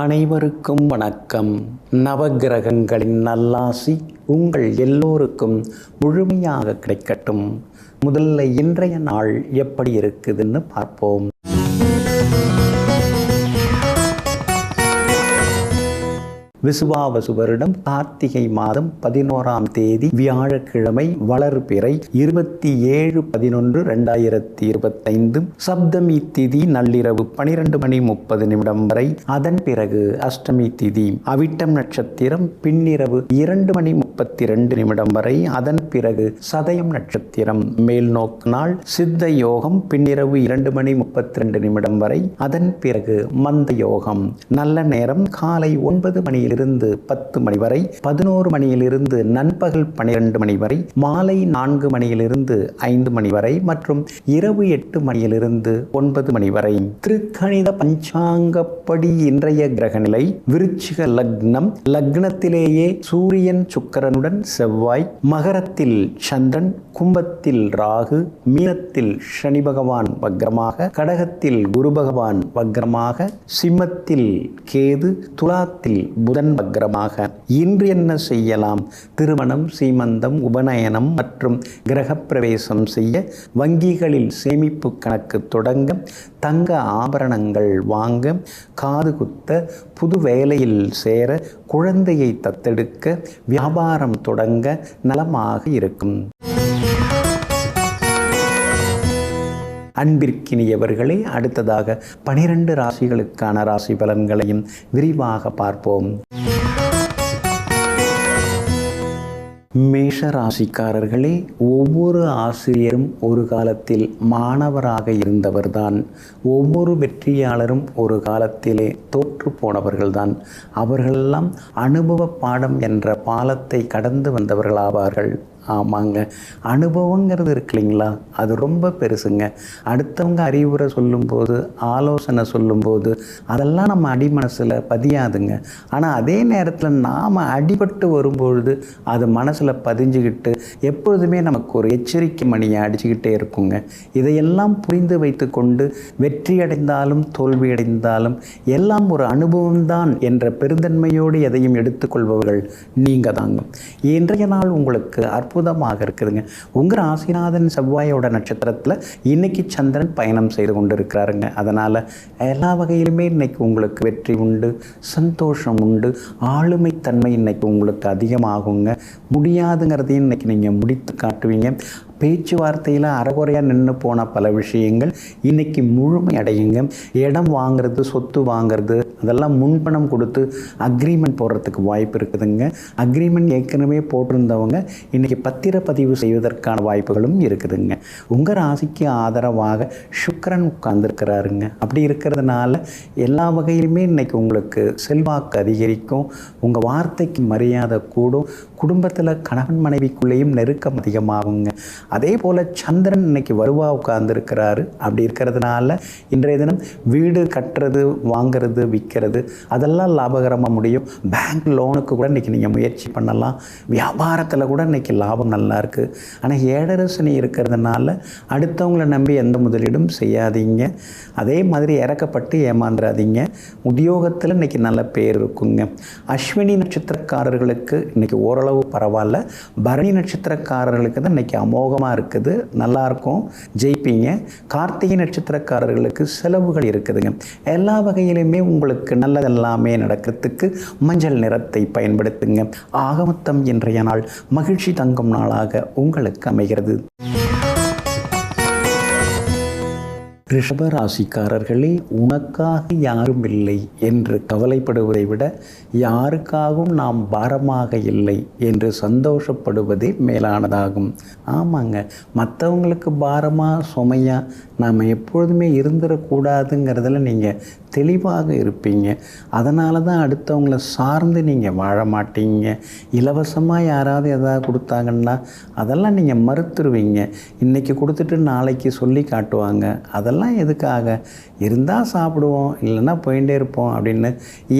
அனைவருக்கும் வணக்கம். நவகிரகங்களின் நல்லாசி உங்கள் எல்லோருக்கும் முழுமையாக கிடைக்கட்டும். முதல்ல இன்றைய நாள் எப்படி இருக்குதுன்னு பார்ப்போம். விசுவாவசு வருடம் கார்த்திகை மாதம் 11ஆம் தேதி வியாழக்கிழமை வளர்பிறை 27/11/2025 சப்தமி திதி நள்ளிரவு 12:30 வரை. அதன் பிறகு அஷ்டமி திதி அவிட்டம் நட்சத்திரம் பின்னிரவு 2:32 வரை. அதன் பிறகு சதயம் நட்சத்திரம் மேல் நோக்கு நாள். சித்த யோகம் பின்னிரவு 2:32 வரை. அதன் பிறகு மந்த யோகம். நல்ல நேரம் காலை 9 மணியில் இருந்து 10 மணி வரை, 11 மணியிலிருந்து நண்பகல் 12 மணி வரை, மாலை 4 மணியிலிருந்து 5 மணி வரை மற்றும் இரவு 8 மணியிலிருந்து 9 மணி வரை. திருக்கணித பஞ்சாங்கப்படி இன்றைய கிரகநிலை விருச்சிக லக்னம். லக்னத்திலேயே சூரியன் சுக்கிரனுடன் செவ்வாய், மகரத்தில் சந்திரன், கும்பத்தில் ராகு, மீனத்தில் சனி பகவான் வக்ரமாக, கடகத்தில் குரு பகவான் வக்ரமாக, சிம்மத்தில் கேது, துலாத்தில் புதன் வக்ரமாக. இன்று என்ன செய்யலாம்? திருமணம், சீமந்தம், உபநயனம் மற்றும் கிரகப்பிரவேசம் செய்ய, வங்கிகளில் சேமிப்பு கணக்கு தொடங்க, தங்க ஆபரணங்கள் வாங்க, காது குத்த, புது வேலையில் சேர, குழந்தையை தத்தெடுக்க, வியாபாரம் தொடங்க நலமாக இருக்கும். அன்பிற்கினியவர்களே, அடுத்ததாக 12 ராசிகளுக்கான ராசி பலன்களையும் விரிவாக பார்ப்போம். மேஷ ராசிக்காரர்களே, ஒவ்வொரு ஆசிரியரும் ஒரு காலத்தில் மாணவராக இருந்தவர்தான். ஒவ்வொரு வெற்றியாளரும் ஒரு காலத்திலே தோற்று போனவர்கள்தான். அவர்களெல்லாம் அனுபவ பாடம் என்ற பாலத்தை கடந்து வந்தவர்களாவார்கள். ஆமாங்க, அனுபவங்கிறது இருக்கு இல்லைங்களா, அது ரொம்ப பெருசுங்க. அடுத்தவங்க அறிவுரை சொல்லும்போது, ஆலோசனை சொல்லும்போது அதெல்லாம் நம்ம அடிமனசில் பதியாதுங்க. ஆனால் அதே நேரத்தில் நாம் அடிபட்டு வரும்பொழுது அது மனசில் பதிஞ்சுக்கிட்டு எப்பொழுதுமே நமக்கு ஒரு எச்சரிக்கை மணியை அடிச்சுக்கிட்டே இருக்குங்க. இதையெல்லாம் புரிந்து வைத்து கொண்டு வெற்றி அடைந்தாலும் தோல்வி அடைந்தாலும் எல்லாம் ஒரு அனுபவம்தான் என்ற பெருந்தன்மையோடு எதையும் எடுத்துக்கொள்பவர்கள் நீங்கள் தாங்க. இன்றைய நாள் உங்களுக்கு அற்புதமாக இருக்குதுங்க. உங்கள் ராசிநாதன் செவ்வாயோட நட்சத்திரத்தில் இன்னைக்கு சந்திரன் பயணம் செய்து கொண்டு இருக்கிறாருங்க. அதனால் எல்லா வகையிலுமே இன்னைக்கு உங்களுக்கு வெற்றி உண்டு, சந்தோஷம் உண்டு, ஆளுமைத்தன்மை இன்னைக்கு உங்களுக்கு அதிகமாகுங்க. முடியாதுங்கிறதையும் இன்னைக்கு நீங்கள் முடித்து காட்டுவீங்க. பேச்சுவார்த்தையில் அறகுறையாக நின்று போன பல விஷயங்கள் இன்னைக்கு முழுமை அடையுங்க. இடம் வாங்கிறது, சொத்து வாங்கிறது அதெல்லாம் முன்பணம் கொடுத்து அக்ரிமெண்ட் போடுறதுக்கு வாய்ப்பு இருக்குதுங்க. அக்ரிமெண்ட் ஏற்கனவே போட்டிருந்தவங்க இன்னைக்கு பத்திரப்பதிவு செய்வதற்கான வாய்ப்புகளும் இருக்குதுங்க. உங்கள் ராசிக்கு ஆதரவாக சுக்கிரன் உட்கார்ந்துருக்கிறாருங்க. அப்படி இருக்கிறதுனால எல்லா வகையிலுமே இன்னைக்கு உங்களுக்கு செல்வாக்கு அதிகரிக்கும். உங்கள் வார்த்தைக்கு மரியாதை கூடும். குடும்பத்தில் கணவன் மனைவிக்குள்ளேயும் நெருக்கம் அதிகமாகுங்க. அதே போல் சந்திரன் இன்னைக்கு வருவா உட்கார்ந்துருக்கிறாரு. அப்படி இருக்கிறதுனால இன்றைய தினம் வீடு கட்டுறது, வாங்கிறது, விற்கிறது அதெல்லாம் லாபகரமாக முடியும். பேங்க் லோனுக்கு கூட இன்றைக்கி நீங்கள் முயற்சி பண்ணலாம். வியாபாரத்தில் கூட இன்றைக்கி லாபம் நல்லா இருக்குது. ஆனால் ஏழரை சனி இருக்கிறதுனால அடுத்தவங்களை நம்பி எந்த முதலீடும் செய்யாதீங்க. அதே மாதிரி இறக்கப்பட்டு ஏமாந்துடாதீங்க. உத்தியோகத்தில் இன்றைக்கி நல்ல பேர் இருக்குங்க. அஸ்வினி நட்சத்திரக்காரர்களுக்கு இன்றைக்கி ஓரளவு பரவாயில்ல. பரணி நட்சத்திரக்காரர்களுக்கு தான் இன்றைக்கி அமோகமாக இருக்குது, நல்லாயிருக்கும், ஜெயிப்பீங்க. கார்த்திகை நட்சத்திரக்காரர்களுக்கு செலவுகள் இருக்குதுங்க. எல்லா வகையிலுமே உங்களுக்கு நல்லதெல்லாமே நடக்கிறதுக்கு மஞ்சள் நிறத்தை பயன்படுத்துங்க. ஆகமொத்தம் இன்றைய நாள் மகிழ்ச்சி தங்கும் நாளாக உங்களுக்கு அமைகிறது. ரிஷப ராசிக்காரர்களே, உனக்காக யாரும் இல்லை என்று கவலைப்படுவதை விட யாருக்காகவும் நாம் பாரமாக இல்லை என்று சந்தோஷப்படுவதே மேலானதாகும். ஆமாங்க, மற்றவங்களுக்கு பாரமாக சுமையாக நாம் எப்பொழுதுமே இருந்துடக்கூடாதுங்கிறதுல நீங்கள் தெளிவாக இருப்பீங்க. அதனால தான் அடுத்தவங்கள சார்ந்து நீங்கள் வாழ மாட்டீங்க. இலவசமாக யாராவது எதாவது கொடுத்தாங்கன்னா அதெல்லாம் நீங்கள் மறுத்துருவீங்க. இன்றைக்கி கொடுத்துட்டு நாளைக்கு சொல்லி காட்டுவாங்க. அதெல்லாம் இதெல்லாம் எதுக்காக, இருந்தால் சாப்பிடுவோம் இல்லைன்னா போயிட்டே இருப்போம் அப்படின்னு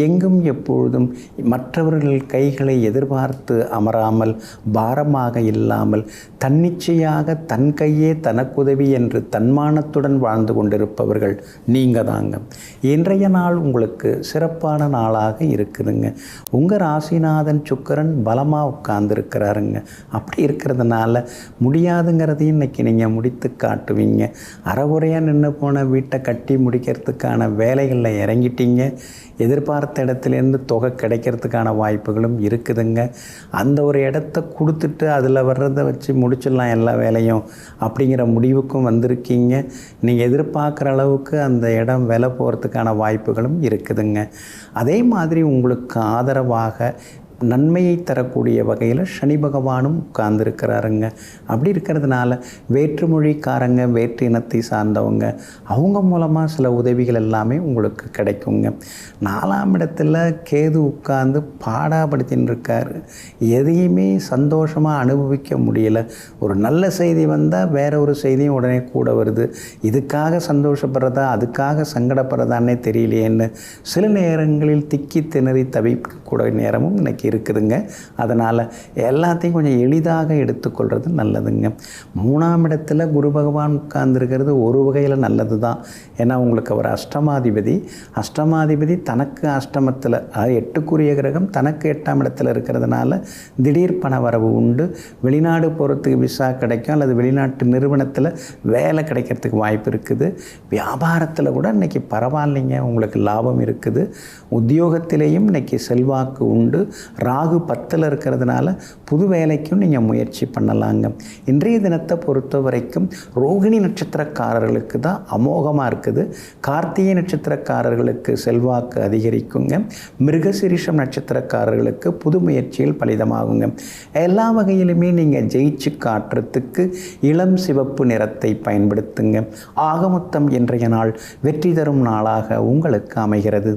எங்கும் எப்பொழுதும் மற்றவர்கள் கைகளை எதிர்பார்த்து அமராமல், பாரமாக இல்லாமல், தன்னிச்சையாக தன் கையே தனக்குதவி என்று தன்மானத்துடன் வாழ்ந்து கொண்டிருப்பவர்கள் நீங்கள் தாங்க. இன்றைய நாள் உங்களுக்கு சிறப்பான நாளாக இருக்குதுங்க. உங்கள் ராசிநாதன் சுக்கிரன் பலமாக உட்கார்ந்துருக்கிறாருங்க. அப்படி இருக்கிறதுனால முடியாதுங்கிறதையும் இன்றைக்கி நீங்கள் முடித்து காட்டுவீங்க. அறகுறையாக நின்று போன வீட்டை கட்டி முடிக்கிறதுக்கான வேலைகளில் இறங்கிட்டீங்க. எதிர்பார்த்த இடத்துலேருந்து தொகை கிடைக்கிறதுக்கான வாய்ப்புகளும் இருக்குதுங்க. அந்த ஒரு இடத்த கொடுத்துட்டு அதில் வர்றதை வச்சு முடிச்சிடலாம் எல்லா வேலையும் அப்படிங்கிற முடிவுக்கும் வந்திருக்கீங்க. நீங்கள் எதிர்பார்க்குற அளவுக்கு அந்த இடம் விலை போகிறதுக்கான வாய்ப்புகளும் இருக்குதுங்க. அதே மாதிரி உங்களுக்கு ஆதரவாக நன்மையை தரக்கூடிய வகையில் சனி பகவானும் உட்கார்ந்துருக்கிறாருங்க. அப்படி இருக்கிறதுனால வேற்றுமொழிக்காரங்க, வேற்று இனத்தை சார்ந்தவங்க, அவங்க மூலமாக சில உதவிகள் எல்லாமே உங்களுக்கு கிடைக்குங்க. 4ஆம் இடத்துல கேது உட்கார்ந்து பாடாப்படுத்தின்னு இருக்கார். எதையுமே சந்தோஷமாக அனுபவிக்க முடியல. ஒரு நல்ல செய்தி வந்தால் வேற ஒரு செய்தியும் உடனே கூட வருது. இதுக்காக சந்தோஷப்படுறதா அதுக்காக சங்கடப்படுறதானே தெரியலையேன்னு சில நேரங்களில் திக்கி திணறி தவிக்கக்கூடிய நேரமும் இன்றைக்கி இருக்குதுங்க. அதனால் எல்லாத்தையும் கொஞ்சம் எளிதாக எடுத்துக்கொள்வது நல்லதுங்க. 3ஆம் இடத்துல குரு பகவான் உட்கார்ந்துருக்கிறது ஒரு வகையில் நல்லது தான். ஏன்னா உங்களுக்கு அவர் அஷ்டமாதிபதி தனக்கு அஷ்டமத்தில், அது 8க்குரிய கிரகம் தனக்கு 8ஆம் இடத்துல இருக்கிறதுனால திடீர் பண வரவு உண்டு. வெளிநாடு போகிறதுக்கு விசா கிடைக்கும், அல்லது வெளிநாட்டு நிறுவனத்தில் வேலை கிடைக்கிறதுக்கு வாய்ப்பு இருக்குது. வியாபாரத்தில் கூட இன்றைக்கி பரவாயில்லைங்க, உங்களுக்கு லாபம் இருக்குது. உத்தியோகத்திலேயும் இன்றைக்கி செல்வாக்கு உண்டு. ராகு 10ல் இருக்கிறதுனால புது வேலைக்கும் நீங்கள் முயற்சி பண்ணலாங்க. இன்றைய தினத்தை பொறுத்த வரைக்கும் ரோகிணி நட்சத்திரக்காரர்களுக்கு தான் அமோகமாக இருக்குது. கார்த்திகை நட்சத்திரக்காரர்களுக்கு செல்வாக்கு அதிகரிக்குங்க. மிருகசீரிஷம் நட்சத்திரக்காரர்களுக்கு புது முயற்சியில் பலிதமாகுங்க. எல்லா வகையிலுமே நீங்கள் ஜெயிச்சு காட்டுறதுக்கு இளம் சிவப்பு நிறத்தை பயன்படுத்துங்க. ஆகமொத்தம் இன்றைய நாள் வெற்றி தரும் நாளாக உங்களுக்கு அமைகிறது.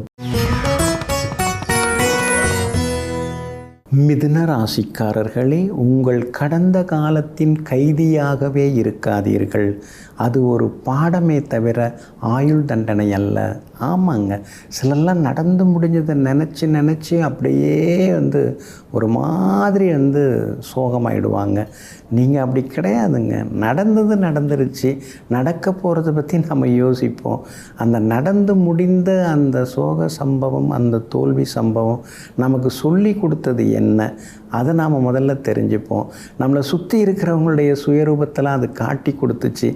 மிதுன ராசிக்காரர்களே, உங்கள் கடந்த காலத்தின் கைதியாகவே இருக்காதீர்கள். அது ஒரு பாடமே தவிர ஆயுள் தண்டனை அல்ல. ஆமாங்க, சிலர்லாம் நடந்து முடிஞ்சதை நினச்சி அப்படியே ஒரு மாதிரி சோகமாயிடுவாங்க. நீங்கள் அப்படி கிடையாதுங்க. நடந்துருச்சு. நடக்க போகிறத பற்றி நம்ம யோசிப்போம். அந்த நடந்து முடிந்த அந்த சோக சம்பவம், அந்த தோல்வி சம்பவம் நமக்கு சொல்லி கொடுத்தது என்ன, அதை நாம் முதல்ல தெரிஞ்சுப்போம். நம்மளை சுற்றி இருக்கிறவங்களுடைய சுயரூபத்தெல்லாம் அது காட்டி கொடுத்துச்சு.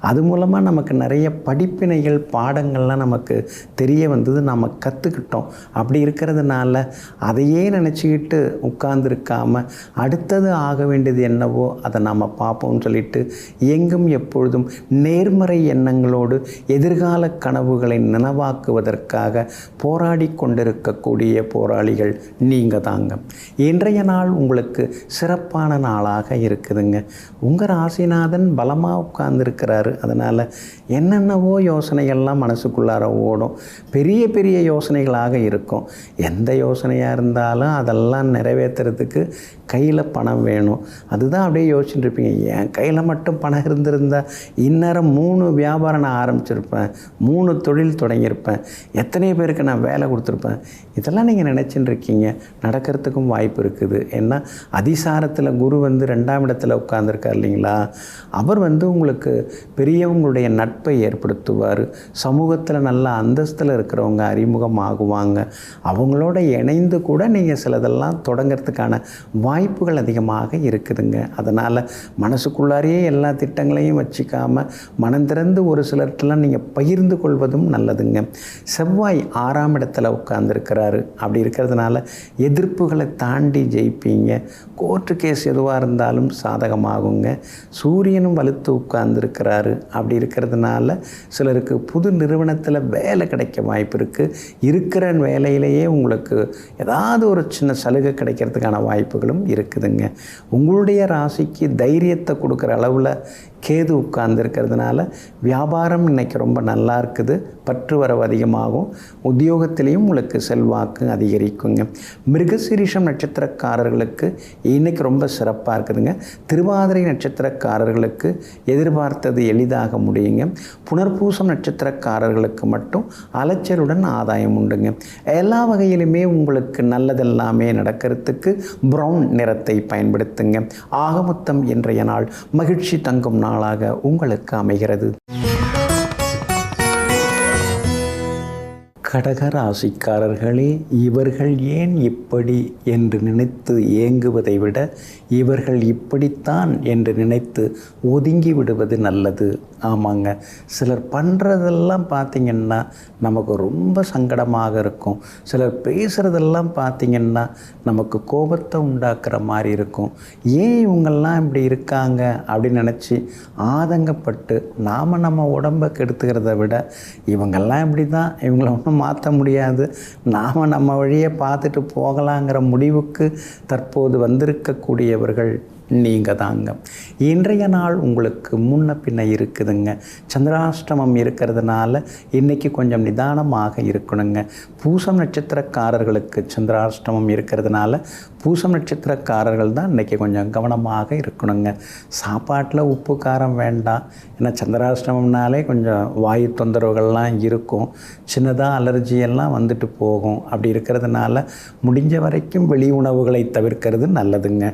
அது மூலமாக நமக்கு நிறைய படிப்பினைகள், பாடங்கள்லாம் நமக்கு தெரிய வந்தது, நாம் கற்றுக்கிட்டோம். அப்படி இருக்கிறதுனால அதையே நினச்சிக்கிட்டு உட்கார்ந்துருக்காம அடுத்தது ஆக வேண்டியது என்னவோ அதை நாம் பார்ப்போம்னு சொல்லிட்டு எங்கும் எப்பொழுதும் நேர்மறை எண்ணங்களோடு எதிர்கால கனவுகளை நினைவாக்குவதற்காக போராடி கொண்டிருக்கக்கூடிய போராளிகள் நீங்கள் தாங்க. இன்றைய நாள் உங்களுக்கு சிறப்பான நாளாக இருக்குதுங்க. உங்கள் ராசிநாதன் பலமாக உட்கார்ந்துருக்கிறாரு. அதனால் என்னென்னவோ யோசனைகள்லாம் மனசுக்குள்ளார ஓடும். பெரிய பெரிய யோசனைகளாக இருக்கும். எந்த யோசனையாக இருந்தாலும் அதெல்லாம் நிறைவேற்றுறதுக்கு கையில் பணம் வேணும். அதுதான் அப்படியே யோசிச்சுட்டு இருப்பீங்க. என் கையில் மட்டும் பணம் இருந்திருந்தால் இந்நேரம் 3 வியாபாரம் நான் ஆரம்பிச்சிருப்பேன், 3 தொழில் தொடங்கியிருப்பேன், எத்தனை பேருக்கு நான் வேலை கொடுத்துருப்பேன். இதெல்லாம் நீங்கள் நினச்சின்னு இருக்கீங்க. நடக்கிறதுக்கும் வாய்ப்பு இருக்குது. ஏன்னா அதிசாரத்தில் குரு 2ஆம் இடத்துல உட்கார்ந்துருக்கார் இல்லைங்களா. அவர் உங்களுக்கு பெரியவங்களுடைய நட்பை ஏற்படுத்துவார். சமூகத்தில் நல்ல அந்தஸ்தில் இருக்கிறவங்க அறிமுகமாகுவாங்க. அவங்களோட இணைந்து கூட நீங்கள் சிலதெல்லாம் தொடங்கிறதுக்கான வாய்ப்புகள் அதிகமாக இருக்குதுங்க. அதனால் மனசுக்குள்ளாரையே எல்லா திட்டங்களையும் வச்சுக்காமல் மனம் திறந்து ஒரு சிலர்கிட்டலாம் நீங்கள் பகிர்ந்து கொள்வதும் நல்லதுங்க. செவ்வாய் 6ஆம் இடத்துல உட்கார்ந்துருக்கிறாரு. அப்படி இருக்கிறதுனால எதிர்ப்புகளை தாண்டி ஜெயிப்பீங்க. கோர்ட்டு கேஸ் எதுவாக இருந்தாலும் சாதகமாகுங்க. சூரியனும் வலுத்து உட்கார்ந்துருக்கிறாரு. அப்படி இருக்கிறதுனால சிலருக்கு புது நிறுவனத்தில் வேலை கிடைக்க வாய்ப்பு இருக்குது. இருக்கிற வேலையிலேயே உங்களுக்கு ஏதாவது ஒரு சின்ன சலுகை கிடைக்கிறதுக்கான வாய்ப்புகளும் இருக்குதுங்க. உங்களுடைய ராசிக்கு தைரியத்தை கொடுக்குற அளவில் கேது உட்கார்ந்துருக்கிறதுனால வியாபாரம் இன்றைக்கி ரொம்ப நல்லா இருக்குது. பற்று வரவு அதிகமாகும். உத்தியோகத்திலையும் உங்களுக்கு செல்வாக்கு அதிகரிக்குங்க. மிருகசீரிஷம் நட்சத்திரக்காரர்கள் நட்சத்திரக்காரர்களுக்கு இன்றைக்கி ரொம்ப சிறப்பாக இருக்குதுங்க. திருவாதிரை நட்சத்திரக்காரர்களுக்கு எதிர்பார்த்தது எளிதாக முடியுங்க. புனர்பூசம் நட்சத்திரக்காரர்களுக்கு மட்டும் அலைச்சலுடன் ஆதாயம் உண்டுங்க. எல்லா வகையிலுமே உங்களுக்கு நல்லதெல்லாமே நடக்கிறதுக்கு ப்ரௌன் நிறத்தை பயன்படுத்துங்க. ஆகமொத்தம் இன்றைய நாள் மகிழ்ச்சி தங்கும் நாளாக உங்களுக்கு அமைகிறது. கடகராசிக்காரர்களே, இவர்கள் ஏன் இப்படி என்று நினைத்து ஏங்குவதை விட இவர்கள் இப்படித்தான் என்று நினைத்து ஒதுங்கி விடுவது நல்லது. ஆமாங்க, சிலர் பண்ணுறதெல்லாம் பார்த்திங்கன்னா நமக்கு ரொம்ப சங்கடமாக இருக்கும். சிலர் பேசுகிறதெல்லாம் பார்த்திங்கன்னா நமக்கு கோபத்தை உண்டாக்குற மாதிரி இருக்கும். ஏன் இவங்கெல்லாம் இப்படி இருக்காங்க அப்படின்னு நினச்சி ஆதங்கப்பட்டு நாம் நம்ம உடம்பை கெடுத்துக்கிறத விட இவங்கெல்லாம் இப்படி தான், இவங்கள ஒன்றும் மாற்ற முடியாது, நாம் நம்ம வழியை பார்த்துட்டு போகலாங்கிற முடிவுக்கு தற்போது வந்திருக்கக்கூடியவர்கள் நீங்கள் தாங்க. இன்றைய நாள் உங்களுக்கு முன்ன பின்ன இருக்குதுங்க. சந்திராஷ்டமம் இருக்கிறதுனால இன்றைக்கி கொஞ்சம் நிதானமாக இருக்கணுங்க. பூசம் நட்சத்திரக்காரர்களுக்கு சந்திராஷ்டமம் இருக்கிறதுனால பூசம் நட்சத்திரக்காரர்கள் தான் இன்றைக்கி கொஞ்சம் கவனமாக இருக்கணுங்க. சாப்பாட்டில் உப்பு காரம் வேண்டாம். ஏன்னா சந்திராஷ்டமம்னாலே கொஞ்சம் வாயு தொந்தரவுகள்லாம் இருக்கும். சின்னதாக அலர்ஜியெல்லாம் வந்துட்டு போகும். அப்படி இருக்கிறதுனால முடிஞ்ச வரைக்கும் வெளி உணவுகளை தவிர்க்கிறது நல்லதுங்க.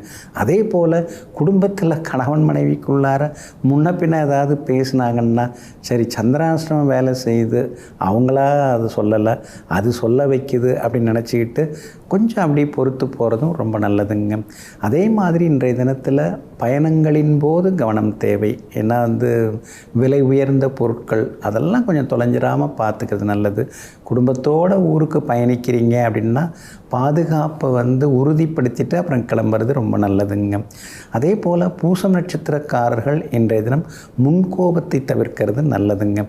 அதே போல் குடும்பத்தில் கணவன் மனைவிக்குள்ளார முன்ன பின்ன ஏதாவது பேசினாங்கன்னா சரி, சந்திராஷ்டமம் வேலை செய்யுது, அவங்களா அது சொல்லலை, அது சொல்ல வைக்குது அப்படின்னு நினச்சிக்கிட்டு கொஞ்சம் அப்படி பொறுத்து போகிறதும் ரொம்ப நல்லதுங்க. அதே மாதிரி இன்றைய தினத்தில் பயணங்களின் போது கவனம் தேவை. ஏன்னா விலை உயர்ந்த பொருட்கள் அதெல்லாம் கொஞ்சம் தொலைஞ்சிடாமல் பார்த்துக்கிறது நல்லது. குடும்பத்தோடு ஊருக்கு பயணிக்கிறீங்க அப்படின்னா பாதுகாப்பை உறுதிப்படுத்திட்டு அப்புறம் கிளம்புறது ரொம்ப நல்லதுங்க. அதே போல் பூசம் நட்சத்திரக்காரர்கள் இன்றைய தினம் முன்கோபத்தை தவிர்க்கிறது நல்லதுங்க.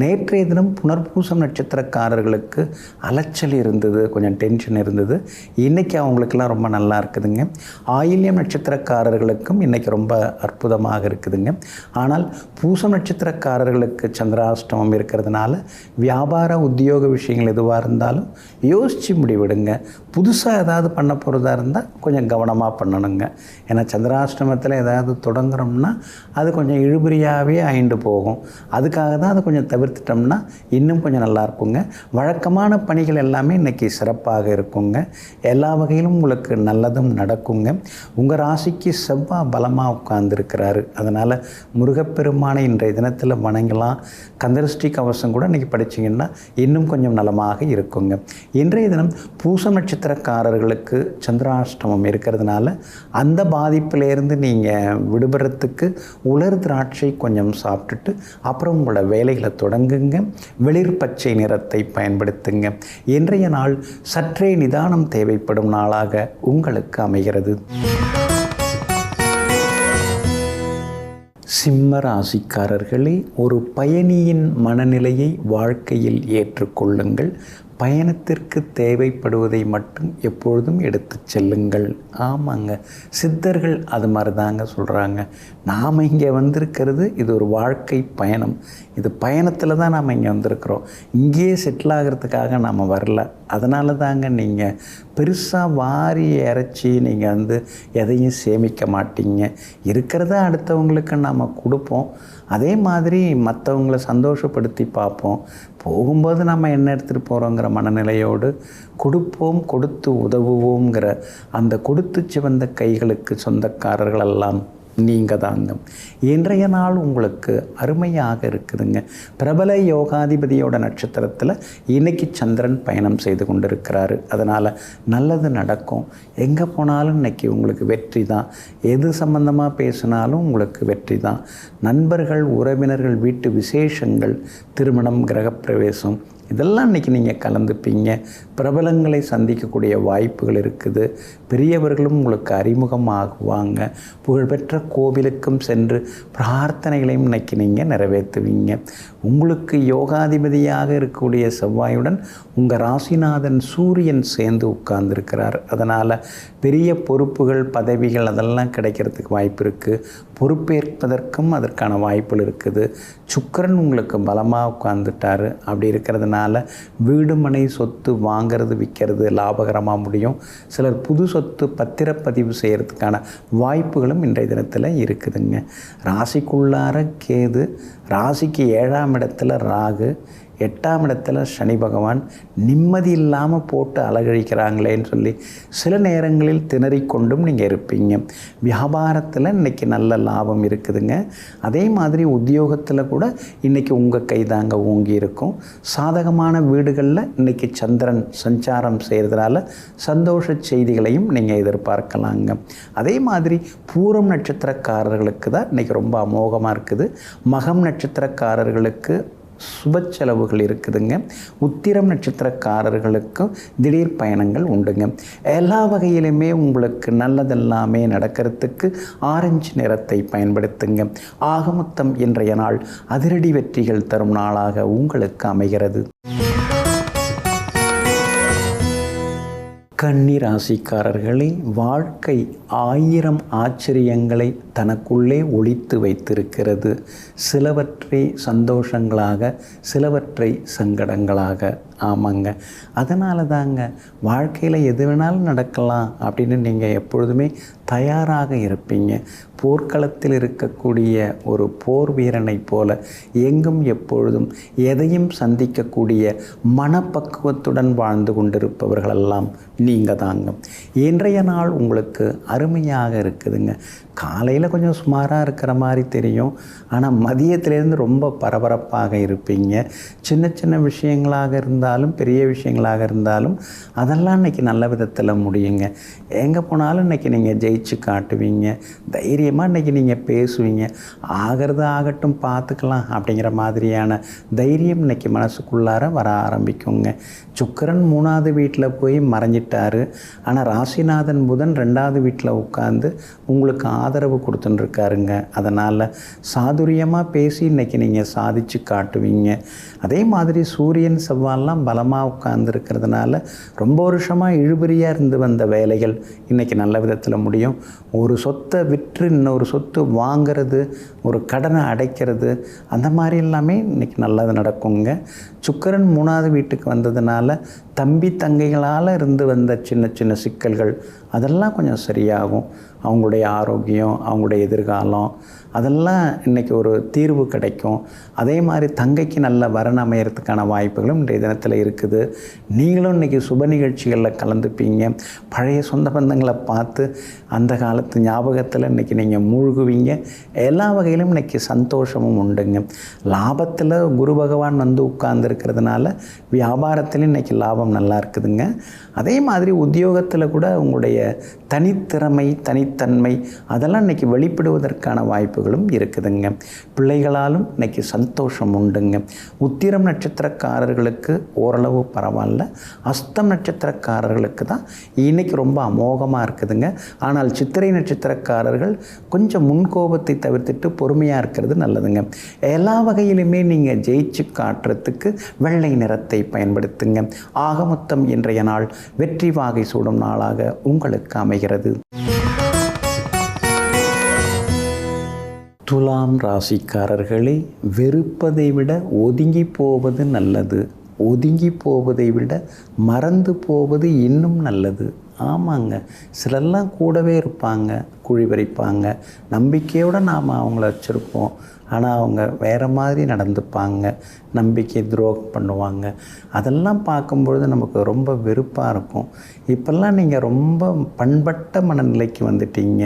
நேற்றைய தினம் புனர்பூசம் நட்சத்திரக்காரர்களுக்கு அலைச்சல் இருந்தது, கொஞ்சம் டென்ஷன் இருந்தது. இன்றைக்கி அவங்களுக்கெல்லாம் ரொம்ப நல்லா இருக்குதுங்க. ஆயில்யம் நட்சத்திரக்காரர்களுக்கும் இன்றைக்கி ரொம்ப அற்புதமாக இருக்குதுங்க. ஆனால் பூசம் நட்சத்திரக்காரர்களுக்கு சந்திராஷ்டமம் இருக்கிறதுனால வியாபார உத்தியோக விஷயங்கள் எதுவாக இருந்தாலும் யோசித்து முடிவெடுங்க. புதுசாக ஏதாவது பண்ண போகிறதா இருந்தால் கொஞ்சம் கவனமாக பண்ணணுங்க. ஏன்னா சந்திராஷ்டமத்தில் ஏதாவது தொடங்குறோம்னா அது கொஞ்சம் இழுபறியாகவே ஆயிண்டு போகும். அதுக்காக தான் அதை கொஞ்சம் தவிர்த்துட்டோம்னா இன்னும் கொஞ்சம் நல்லா இருக்குங்க. வழக்கமான பணிகள் எல்லாமே இன்றைக்கி சிறப்பாக இருக்குங்க. எல்லா வகையிலும் உங்களுக்கு நல்லதும் நடக்குங்க. உங்கள் ராசிக்கு செவ்வாய் பலமாக உட்கார்ந்துருக்கிறாரு. அதனால் முருகப்பெருமானை இன்றைய தினத்தில் வணங்கலாம். கந்தசஷ்டி கவசம் கூட இன்றைக்கி படிச்சிங்கன்னா இன்னும் கொஞ்சம் நலமாக இருக்குங்க. இன்றைய தினம் பூசம் நட்சத்திரக்காரர்களுக்கு சந்திராஷ்டமம் இருக்கிறதுனால அந்த பாதிப்பிலேருந்து நீங்கள் விடுபடுறதுக்கு உலர் திராட்சை கொஞ்சம் சாப்பிட்டுட்டு அப்புறம் உங்களோட வேலைகளை தொடங்குங்க. வெளிர் பச்சை நிறத்தை பயன்படுத்துங்க. இன்றைய நாள் சற்றே நிதானம் தேவைப்படும் நாளாக உங்களுக்கு அமைகிறது. சிம்ம ராசிக்காரர்களே, ஒரு பயணியின் மனநிலையை வாழ்க்கையில் ஏற்றுக்கொள்ளுங்கள். பயணத்திற்கு தேவைப்படுவதை மட்டும் எப்பொழுதும் எடுத்து செல்லுங்கள். ஆமாங்க, சித்தர்கள் அது மாதிரி தாங்க சொல்கிறாங்க. நாம் இங்கே வந்திருக்கிறது இது ஒரு வாழ்க்கை பயணம். இது பயணத்தில் தான் நாம் இங்கே வந்திருக்கிறோம். இங்கேயே செட்டில் ஆகிறதுக்காக நாம் வரல. அதனால தாங்க நீங்கள் பெருசாக வாரி இறைச்சி நீங்கள் எதையும் சேமிக்க மாட்டீங்க. இருக்கிறத அடுத்தவங்களுக்கு நாம் கொடுப்போம். அதே மாதிரி மற்றவங்களை சந்தோஷப்படுத்தி பார்ப்போம். போகும்போது நம்ம என்ன எடுத்துகிட்டு போகிறோங்கிற மனநிலையோடு கொடுப்போம், கொடுத்து உதவுவோங்கிற அந்த கொடுத்து சிவந்த கைகளுக்கு சொந்தக்காரர்களெல்லாம் நீங்கள் தாங்க. இன்றைய நாள் உங்களுக்கு அருமையாக இருக்குதுங்க. பிரபல யோகாதிபதியோட நட்சத்திரத்தில் இன்றைக்கி சந்திரன் பயணம் செய்து கொண்டிருக்கிறாரு. அதனால் நல்லது நடக்கும். எங்கே போனாலும் இன்றைக்கி உங்களுக்கு வெற்றி தான். எது சம்பந்தமாக பேசினாலும் உங்களுக்கு வெற்றி தான். நண்பர்கள், உறவினர்கள் வீட்டு விசேஷங்கள், திருமணம், கிரகப்பிரவேசம் இதெல்லாம் இன்றைக்கி நீங்கள் கலந்துப்பீங்க. பிரபலங்களை சந்திக்கக்கூடிய வாய்ப்புகள் இருக்குது. பெரியவர்களும் உங்களுக்கு அறிமுகமாகுவாங்க. புகழ்பெற்ற கோவிலுக்கும் சென்று பிரார்த்தனைகளையும் இன்றைக்கி நீங்கள் நிறைவேற்றுவீங்க. உங்களுக்கு யோகாதிபதியாக இருக்கக்கூடிய செவ்வாயுடன் உங்கள் ராசிநாதன் சூரியன் சேர்ந்து உட்கார்ந்துருக்கிறார். அதனால் பெரிய பொறுப்புகள், பதவிகள் அதெல்லாம் கிடைக்கிறதுக்கு வாய்ப்பு இருக்குது. பொறுப்பேற்பதற்கும் அதற்கான வாய்ப்புகள் இருக்குது. சுக்கிரன் உங்களுக்கு பலமாக உட்கார்ந்துட்டார். அப்படி இருக்கிறதுனால இருக்கிறதுனால வீடு மனை சொத்து வாங்கிறது விற்கிறது லாபகரமாக முடியும். சிலர் புது சொத்து பத்திரப்பதிவு செய்கிறதுக்கான வாய்ப்புகளும் இன்றைய தினத்தில் இருக்குதுங்க. ராசிக்குள்ளார கேது, ராசிக்கு 7ஆம் இடத்துல ராகு, 8ஆம் இடத்துல சனி பகவான் நிம்மதி இல்லாமல் போட்டு அலகழிக்கிறாங்களேன்னு சொல்லி சில நேரங்களில் திணறிக்கொண்டும் நீங்கள் இருப்பீங்க. வியாபாரத்தில் இன்றைக்கி நல்ல லாபம் இருக்குதுங்க. அதே மாதிரி உத்தியோகத்தில் கூட இன்றைக்கி உங்கள் கைதாங்க ஓங்கி இருக்கும். சாதகமான வீடுகளில் இன்றைக்கி சந்திரன் சஞ்சாரம் செய்கிறதுனால சந்தோஷ செய்திகளையும் நீங்கள் எதிர்பார்க்கலாங்க. அதே மாதிரி பூரம் நட்சத்திரக்காரர்களுக்கு தான் இன்றைக்கி ரொம்ப அமோகமாக இருக்குது. மகம் நட்சத்திரக்காரர்களுக்கு சுப செலவுகள் இருக்குதுங்க. உத்திரம் நட்சத்திரக்காரர்களுக்கும் திடீர் பயணங்கள் உண்டுங்க. எல்லா வகையிலுமே உங்களுக்கு நல்லதெல்லாமே நடக்கிறதுக்கு ஆரஞ்சு நிறத்தை பயன்படுத்துங்க. ஆகமொத்தம் இன்றைய நாள் அதிரடி வெற்றிகள் தரும் நாளாக உங்களுக்கு அமைகிறது. கன்னி ராசிக்காரர்களே, வாழ்க்கை 1000 ஆச்சரியங்களை தனக்குள்ளே ஒளித்து வைத்திருக்கிறது. சிலவற்றை சந்தோஷங்களாக, சிலவற்றை சங்கடங்களாக. ஆமாங்க, அதனால தாங்க வாழ்க்கையில் எது வேணாலும் நடக்கலாம் அப்படின்னு நீங்கள் எப்பொழுதுமே தயாராக இருப்பீங்க. போர்க்களத்தில் இருக்கக்கூடிய ஒரு போர் வீரனைப் போல எங்கும் எப்பொழுதும் எதையும் சந்திக்கக்கூடிய மனப்பக்குவத்துடன் வாழ்ந்து கொண்டிருப்பவர்களெல்லாம் நீங்கள் தாங்க. இன்றைய நாள் உங்களுக்கு அருமையாக இருக்குதுங்க. காலையில் கொஞ்சம் சுமாராக இருக்கிற மாதிரி தெரியும், ஆனால் மதியத்திலேருந்து ரொம்ப பரபரப்பாக இருப்பீங்க. சின்ன சின்ன விஷயங்களாக இருந்தாலும் பெரிய விஷயங்களாக இருந்தாலும் அதெல்லாம் இன்றைக்கி நல்ல விதத்தில் முடியுங்க. எங்கே போனாலும் இன்றைக்கி நீங்கள் ஜெயிச்சு காட்டுவீங்க. தைரியமாக இன்றைக்கி நீங்கள் பேசுவீங்க. ஆகிறது ஆகட்டும் பார்த்துக்கலாம் அப்படிங்கிற மாதிரியான தைரியம் இன்றைக்கி மனசுக்குள்ளார வர ஆரம்பிக்குங்க. சுக்கிரன் 3ஆவது வீட்டில் போய் மறைஞ்சிட்டாரு. ஆனால் ராசிநாதன் புதன் 2ஆவது வீட்டில் உட்காந்து உங்களுக்கு ஆதரவு கொடுத்துட்டுருக்காருங்க. அதனால் சாதுரியமாக பேசி இன்றைக்கி நீங்கள் சாதித்து காட்டுவீங்க. அதே மாதிரி சூரியன் செவ்வாயெல்லாம் பலமாக உட்கார்ந்துருக்கிறதுனால ரொம்ப வருஷமாக இழுபறியாக இருந்து வந்த வேலைகள் இன்றைக்கி நல்ல விதத்தில் முடியும். ஒரு சொத்தை விற்று இன்னொரு சொத்து வாங்கிறது, ஒரு கடனை அடைக்கிறது, அந்த மாதிரி எல்லாமே இன்றைக்கி நல்லது நடக்குங்க. சுக்கிரன் 3ஆவது வீட்டுக்கு வந்ததுனால தம்பி தங்கைகளால் இருந்து வந்த சின்ன சின்ன சிக்கல்கள் அதெல்லாம் கொஞ்சம் சரியாகும். அவங்களுடைய ஆரோக்கியம், அவங்களுடைய எதிர்காலம் அதெல்லாம் இன்றைக்கி ஒரு தீர்வு கிடைக்கும். அதே மாதிரி தங்கைக்கு நல்ல வரன் அமையறதுக்கான வாய்ப்புகளும் இன்றைய தினத்தில் இருக்குது. நீங்களும் இன்றைக்கி சுப நிகழ்ச்சிகளில் கலந்துப்பீங்க. பழைய சொந்த பந்தங்களை பார்த்து அந்த காலத்து ஞாபகத்தில் இன்றைக்கி நீங்கள் மூழ்குவீங்க. எல்லா வகையிலும் இன்றைக்கி சந்தோஷமும் உண்டுங்க. லாபத்தில் குரு பகவான் வந்து உட்கார்ந்துருக்கிறதுனால வியாபாரத்திலும் இன்றைக்கி லாபம் நல்லா இருக்குதுங்க. அதே மாதிரி உத்தியோகத்தில் கூட உங்களுடைய தனித்திறமை, தனித்தன்மை அதெல்லாம் இன்றைக்கி வெளிப்படுவதற்கான வாய்ப்புகளும் இருக்குதுங்க. பிள்ளைகளாலும் இன்றைக்கி சந்தோஷம் உண்டுங்க. உத்திரம் நட்சத்திரக்காரர்களுக்கு ஓரளவு பரவாயில்ல. அஸ்தம் நட்சத்திரக்காரர்களுக்கு தான் இன்றைக்கி ரொம்ப அமோகமாக இருக்குதுங்க. ஆனால் சித்திரை நட்சத்திரக்காரர்கள் கொஞ்சம் முன்கோபத்தை தவிர்த்துட்டு பொறுமையாக இருக்கிறது நல்லதுங்க. எல்லா வகையிலுமே நீங்கள் ஜெயிச்சு காட்டுறதுக்கு வெள்ளை நிறத்தை பயன்படுத்துங்க. ஆகமொத்தம் இன்றைய நாள் வெற்றி வாகை சூடும் நாளாக உங்களுக்கு அமைகிறது. துலாம் ராசிக்காரர்களே, வெறுப்பதை விட ஒதுங்கி போவது நல்லது. ஒதுங்கி போவதை விட மறந்து போவது இன்னும் நல்லது. ஆமாங்க, சிலர்லாம் கூடவே இருப்பாங்க, குழி பறிப்பாங்க, நம்பிக்கையோடு நாம் அவங்கள வச்சுருப்போம். ஆனால் அவங்க வேறு மாதிரி நடந்துப்பாங்க, நம்பிக்கை துரோகம் பண்ணுவாங்க. அதெல்லாம் பார்க்கும்பொழுது நமக்கு ரொம்ப வெறுப்பாக இருக்கும். இப்போல்லாம் நீங்கள் ரொம்ப பண்பட்ட மனநிலைக்கு வந்துட்டீங்க.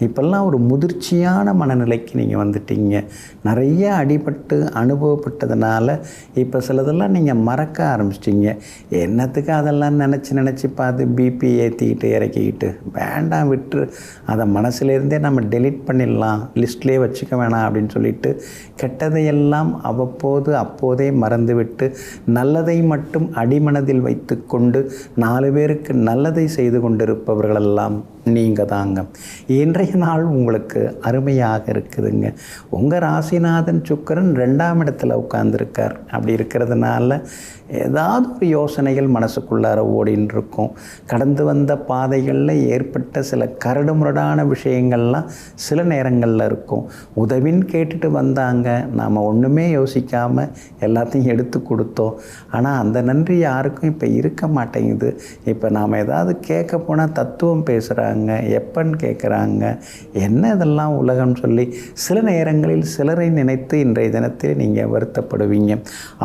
இப்போல்லாம் ஒரு முதிர்ச்சியான மனநிலைக்கு நீங்கள் வந்துட்டீங்க. நிறைய அடிபட்டு அனுபவப்பட்டதுனால இப்போ சிலதெல்லாம் நீங்கள் மறக்க ஆரம்பிச்சிட்டிங்க. என்னத்துக்கு அதெல்லாம் நினச்சி பார்த்து பிபி ஏற்றிக்கிட்டு இறக்கிக்கிட்டு வேண்டாம், விட்டு அதை மனசுலேருந்தே நம்ம டெலீட் பண்ணிடலாம், லிஸ்ட்லேயே வச்சுக்க வேணாம் அப்படின்னு சொல்லிட்டு கெட்டதையெல்லாம் அவ்வப்போது அப்போதே மறந்துவிட்டு நல்லதை மட்டும் அடிமனதில் வைத்து கொண்டு 4 பேருக்கு நல்லதை செய்து கொண்டிருப்பவர்களெல்லாம் நீங்கள் தாங்க. இன்றைய நாள் உங்களுக்கு அருமையாக இருக்குதுங்க. உங்கள் ராசிநாதன் சுக்கிரன் 2ஆம் இடத்துல உட்கார்ந்துருக்கார். அப்படி இருக்கிறதுனால ஏதாவது ஒரு யோசனைகள் மனசுக்குள்ளார ஓடின்னு இருக்கும். கடந்து வந்த பாதைகளில் ஏற்பட்ட சில கரடுமுரடான விஷயங்கள்லாம் சில நேரங்களில் இருக்கும். உதவின்னு கேட்டுட்டு வந்தாங்க, நாம் ஒன்றுமே யோசிக்காமல் எல்லாத்தையும் எடுத்து கொடுத்தோம். ஆனால் அந்த நன்றி யாருக்கும் இப்போ இருக்க மாட்டேங்குது. இப்போ நாம் ஏதாவது கேட்க போனால் தத்துவம் பேசுகிறாங்க, எப்பன்னு கேட்குறாங்க, என்ன இதெல்லாம் உலகம் சொல்லி சில நேரங்களில் சிலரை நினைத்து இன்றைய தினத்தில் நீங்கள் வருத்தப்படுவீங்க.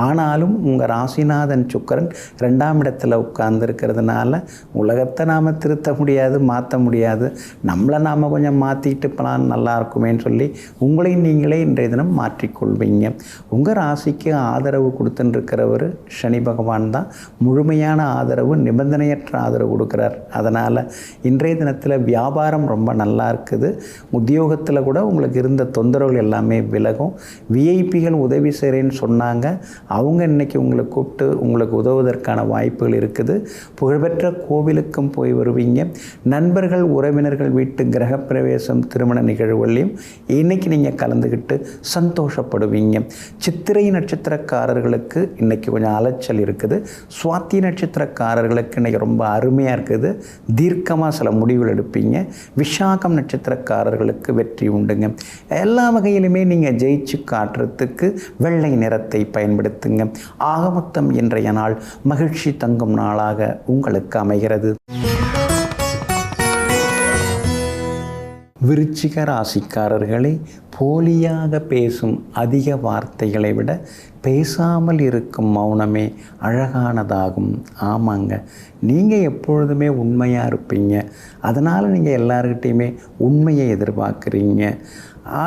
ஆனாலும் உங்கள் ராசிநாதன் சுக்கிரன் 2ஆம் இடத்துல உட்கார்ந்துருக்கிறதுனால உலகத்தை நாம் திருத்த முடியாது, மாற்ற முடியாது. நம்மளை நாம் கொஞ்சம் மாற்றிக்கிட்டு போனால் நல்லா இருக்குமேன்னு சொல்லி உங்களையும் நீங்களே இன்றைய தினம் மாற்றிக்கொள்வீங்க. உங்கள் ராசிக்கு ஆதரவு கொடுத்துட்டுருக்கிறவர் சனி பகவான் தான். முழுமையான ஆதரவு, நிபந்தனையற்ற ஆதரவு கொடுக்குறார். அதனால் இன்றைய தினத்தில் வியாபாரம் ரொம்ப நல்லா இருக்குது. உத்தியோகத்தில் கூட உங்களுக்கு இருந்த தொந்தரவுகள் எல்லாமே விலகும். விஐபிகள் உதவி செய்கிறேன்னு சொன்னாங்க, அவங்க இன்றைக்கி உங்களை கூப்பிட்டு உங்களுக்கு உதவுவதற்கான வாய்ப்புகள் இருக்குது. புகழ்பெற்ற கோவிலுக்கும் போய் வருவீங்க. நண்பர்கள் உறவினர்கள் வீட்டு கிரகப்பிரவேசம் திருமண நிகழ்வுகளையும் இன்றைக்கி நீங்கள் கலந்துக்கிட்டு சந்தோஷப்படுவீங்க. சித்திரை நட்சத்திரக்காரர்களுக்கு இன்றைக்கி கொஞ்சம் அலைச்சல் இருக்குது. சுவாதி நட்சத்திரக்காரர்களுக்கு இன்றைக்கி ரொம்ப அருமையாக இருக்குது. தீர்க்கமாக சில முடிவுகள் எடுப்பீங்க. விசாகம் நட்சத்திரக்காரர்களுக்கு வெற்றி உண்டுங்க. எல்லா வகையிலுமே நீங்கள் ஜெயிச்சு காட்டுறதுக்கு வெள்ளை நிறத்தை பயன்படுத்துங்க. ஆக மொத்தம் இன்றைய நாள் மகிழ்ச்சி தங்கும் நாளாக உங்களுக்கு அமைகிறது. விருச்சிக ராசிக்காரர்களை, போலியாக பேசும் அதிக வார்த்தைகளை விட பேசாமல் இருக்கும் மௌனமே அழகானதாகும். ஆமாங்க, நீங்கள் எப்பொழுதுமே உண்மையாக இருப்பீங்க. அதனால் நீங்கள் எல்லார்கிட்டையுமே உண்மையை எதிர்பார்க்குறீங்க.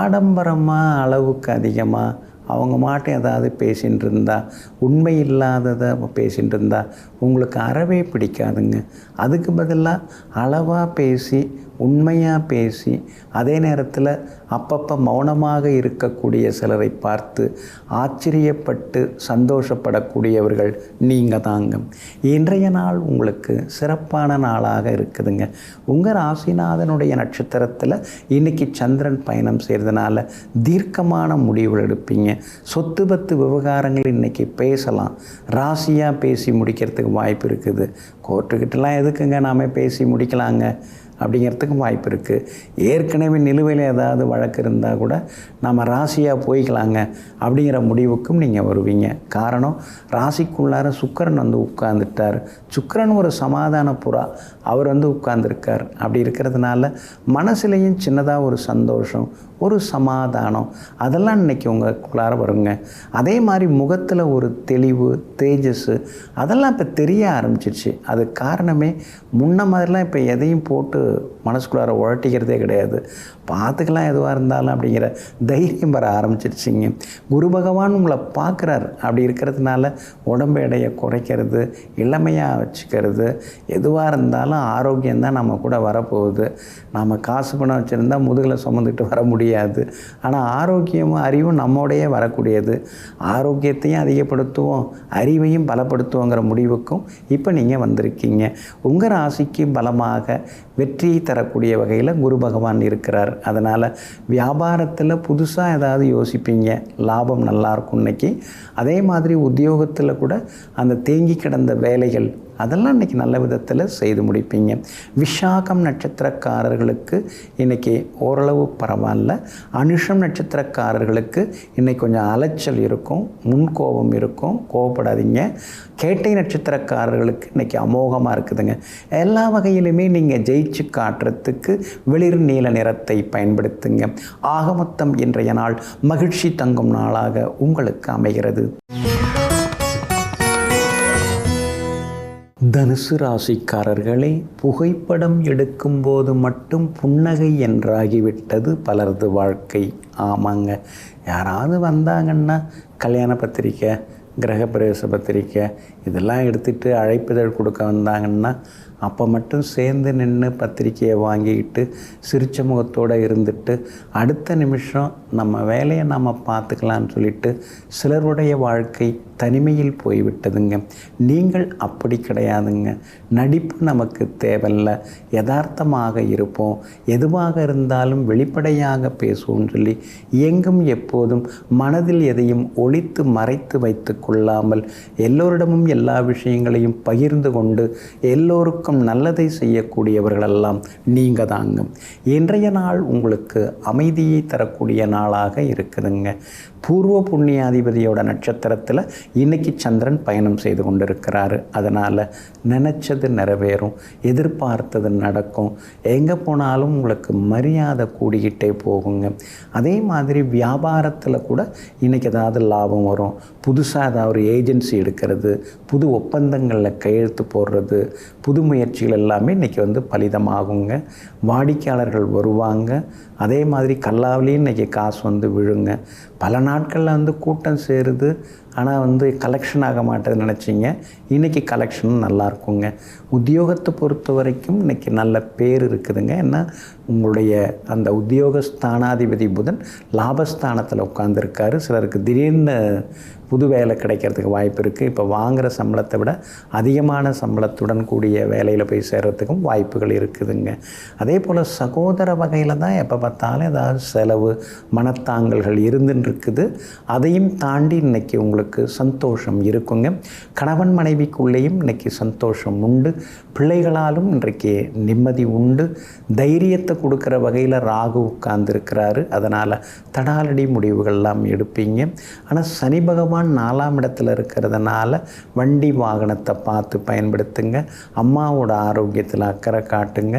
ஆடம்பரமாக அளவுக்கு அதிகமாக அவங்க மாட்டும் ஏதாவது பேசிகிட்டு இருந்தால், உண்மை இல்லாததை பேசிகிட்டு இருந்தால் உங்களுக்கு அறவே பிடிக்காதுங்க. அதுக்கு பதிலாக அளவாக பேசி, உண்மையாக பேசி, அதே நேரத்தில் அப்பப்போ மௌனமாக இருக்கக்கூடிய சிலரை பார்த்து ஆச்சரியப்பட்டு சந்தோஷப்படக்கூடியவர்கள் நீங்கள் தாங்க. இன்றைய நாள் உங்களுக்கு சிறப்பான நாளாக இருக்குதுங்க. உங்கள் ராசிநாதனுடைய நட்சத்திரத்தில் இன்றைக்கி சந்திரன் பயணம் செய்கிறதுனால தீர்க்கமான முடிவுகள் எடுப்பீங்க. சொத்து பத்து விவகாரங்கள் இன்றைக்கி பேசலாம். ராசியாக பேசி முடிக்கிறதுக்கு வாய்ப்பு இருக்குது. கோர்ட்டுக்கிட்டலாம் எதுக்குங்க நாம் பேசி முடிக்கலாங்க அப்படிங்கிறதுக்கும் வாய்ப்பு இருக்குது. ஏற்கனவே நிலுவையில் ஏதாவது வழக்கு இருந்தால் கூட நம்ம ராசியாக போய்க்கலாங்க அப்படிங்கிற முடிவுக்கும் நீங்கள் வருவீங்க. காரணம், ராசிக்குள்ளார சுக்கிரன் வந்து உட்கார்ந்துட்டார். சுக்கிரன் ஒரு சமாதான புறா, அவர் வந்து உட்கார்ந்துருக்கார். அப்படி இருக்கிறதுனால மனசுலேயும் சின்னதாக ஒரு சந்தோஷம், ஒரு சமாதானம், அதெல்லாம் இன்றைக்கி உங்களுக்குள்ளார வருங்க. அதே மாதிரி முகத்தில் ஒரு தெளிவு, தேஜஸ், அதெல்லாம் இப்போ தெரிய ஆரம்பிச்சிருச்சு. அது காரணமே முன்ன மாதிரிலாம் இப்போ எதையும் போட்டு மனசுக்குள்ளார உழட்டிக்கிறதே கிடையாது. பார்த்துக்கலாம் எதுவாக இருந்தாலும் அப்படிங்கிற தைரியம் வர ஆரம்பிச்சிருச்சிங்க. குரு பகவான் உங்களை பார்க்குறார். அப்படி இருக்கிறதுனால உடம்பு எடையை குறைக்கிறது, இளமையாக வச்சுக்கிறது, எதுவாக இருந்தாலும் ஆரோக்கியம்தான் நம்ம கூட வரப்போகுது. நாம் காசு பணம் வச்சுருந்தா முதுகில் சுமந்துட்டு வர முடியாது. ஆனால் ஆரோக்கியமும் அறிவும் நம்மோடையே வரக்கூடியது. ஆரோக்கியத்தையும் அதிகப்படுத்துவோம், அறிவையும் பலப்படுத்துவோங்கிற முடிவுக்கும் இப்போ நீங்கள் வந்திருக்கீங்க. உங்கள் ராசிக்கு பலமாக வெற்றியை தரக்கூடிய வகையில் குரு பகவான் இருக்கிறார். அதனால் வியாபாரத்தில் புதுசாக ஏதாவது யோசிப்பீங்க, லாபம் நல்லாயிருக்கும் இன்றைக்கி. அதே மாதிரி உத்தியோகத்தில் கூட அந்த தேங்கி கிடந்த வேலைகள் அதெல்லாம் இன்றைக்கி நல்ல விதத்தில் செய்து முடிப்பீங்க. விசாகம் நட்சத்திரக்காரர்களுக்கு இன்றைக்கி ஓரளவு பரவாயில்ல. அனுஷம் நட்சத்திரக்காரர்களுக்கு இன்றைக்கி கொஞ்சம் அலைச்சல் இருக்கும், முன்கோபம் இருக்கும், கோவப்படாதீங்க. கேட்டை நட்சத்திரக்காரர்களுக்கு இன்றைக்கி அமோகமாக இருக்குதுங்க. எல்லா வகையிலுமே நீங்கள் ஜெயிச்சு காட்டுறதுக்கு வெளிர் நீல நிறத்தை பயன்படுத்துங்க. ஆக மொத்தம் இன்றைய நாள் மகிழ்ச்சி தங்கும் நாளாக உங்களுக்கு அமைகிறது. தனுசு ராசிக்காரர்களே, புகைப்படம் எடுக்கும்போது மட்டும் புன்னகை என்றாகிவிட்டது பலரது வாழ்க்கை. ஆமாங்க, யாராவது வந்தாங்கன்னா கல்யாண பத்திரிக்கை, கிரகப்பிரவேச பத்திரிக்கை இதெல்லாம் எடுத்துகிட்டு அழைப்பிதழ் கொடுக்க வந்தாங்கன்னா அப்போ மட்டும் சேர்ந்து நின்று பத்திரிக்கையை வாங்கிக்கிட்டு சிரிச்ச முகத்தோடு இருந்துட்டு அடுத்த நிமிஷம் நம்ம வேலையை நம்ம பார்த்துக்கலான்னு சொல்லிட்டு சிலருடைய வாழ்க்கை தனிமையில் போய்விட்டதுங்க. நீங்கள் அப்படி கிடையாதுங்க. நடிப்பு நமக்கு தேவையில்ல, யதார்த்தமாக இருப்போம், எதுவாக இருந்தாலும் வெளிப்படையாக பேசுவோம்னு சொல்லி எங்கும் எப்போதும் மனதில் எதையும் ஒளித்து மறைத்து வைத்து கொள்ளாமல் எல்லோரிடமும் எல்லா விஷயங்களையும் பகிர்ந்து கொண்டு எல்லோருக்கும் நல்லதை செய்யக்கூடியவர்களெல்லாம் நீங்கள் தாங்க. இன்றைய நாள் உங்களுக்கு அமைதியை தரக்கூடிய நாளாக இருக்குதுங்க. பூர்வ புண்ணியாதிபதியோட நட்சத்திரத்தில் இன்றைக்கி சந்திரன் பயணம் செய்து கொண்டிருக்கிறாரு. அதனால் நினச்சது நிறைவேறும், எதிர்பார்த்தது நடக்கும், எங்கே போனாலும் உங்களுக்கு மரியாதை கூடிக்கிட்டே போகுங்க. அதே மாதிரி வியாபாரத்தில் கூட இன்றைக்கி ஏதாவது லாபம் வரும். புதுசாக ஏதாவது ஒரு ஏஜென்சி எடுக்கிறது, புது ஒப்பந்தங்களில் கையெழுத்து போடுறது, புது முயற்சிகள் எல்லாமே இன்றைக்கி பலிதமாகுங்க. வாடிக்கையாளர்கள் வருவாங்க. அதே மாதிரி கல்லாவிலையும் இன்றைக்கி காசு விழுங்க. பல நாட்களில் கூட்டம் சேருது, ஆனால் கலெக்ஷன் ஆக மாட்டேதுன்னு நினச்சிங்க. இன்றைக்கி கலெக்ஷன் நல்லா இருக்குங்க. உத்தியோகத்தை பொறுத்த வரைக்கும் இன்றைக்கி நல்ல பேர் இருக்குதுங்க. ஏன்னா உங்களுடைய அந்த உத்தியோகஸ்தானாதிபதி புதன் லாபஸ்தானத்தில் உட்கார்ந்துருக்காரு. சிலருக்கு திடீர்னு புது வேலை கிடைக்கிறதுக்கு வாய்ப்பு இருக்குது. இப்போ வாங்குகிற சம்பளத்தை விட அதிகமான சம்பளத்துடன் கூடிய வேலையில் போய் சேர்கிறதுக்கும் வாய்ப்புகள் இருக்குதுங்க. அதே போல் சகோதர வகையில் தான் எப்போ பார்த்தாலும் ஏதாவது செலவு மனத்தாங்கல்கள் இருந்துன்னு இருக்குது. அதையும் தாண்டி இன்றைக்கி உங்களுக்கு சந்தோஷம் இருக்குங்க. கணவன் மனைவிக்குள்ளேயும் இன்றைக்கி சந்தோஷம் உண்டு. பிள்ளைகளாலும் இன்றைக்கு நிம்மதி உண்டு. தைரியத்தை கொடுக்குற வகையில் ராகு உட்கார்ந்துருக்கிறாரு. அதனால் தடாலடி முடிவுகள்லாம் எடுப்பீங்க. ஆனால் சனி பகவான் 4ஆம் இடத்துல இருக்கிறதுனால வண்டி வாகனத்தை பார்த்து பயன்படுத்துங்க. அம்மாவோட ஆரோக்கியத்தில் அக்கறை காட்டுங்க.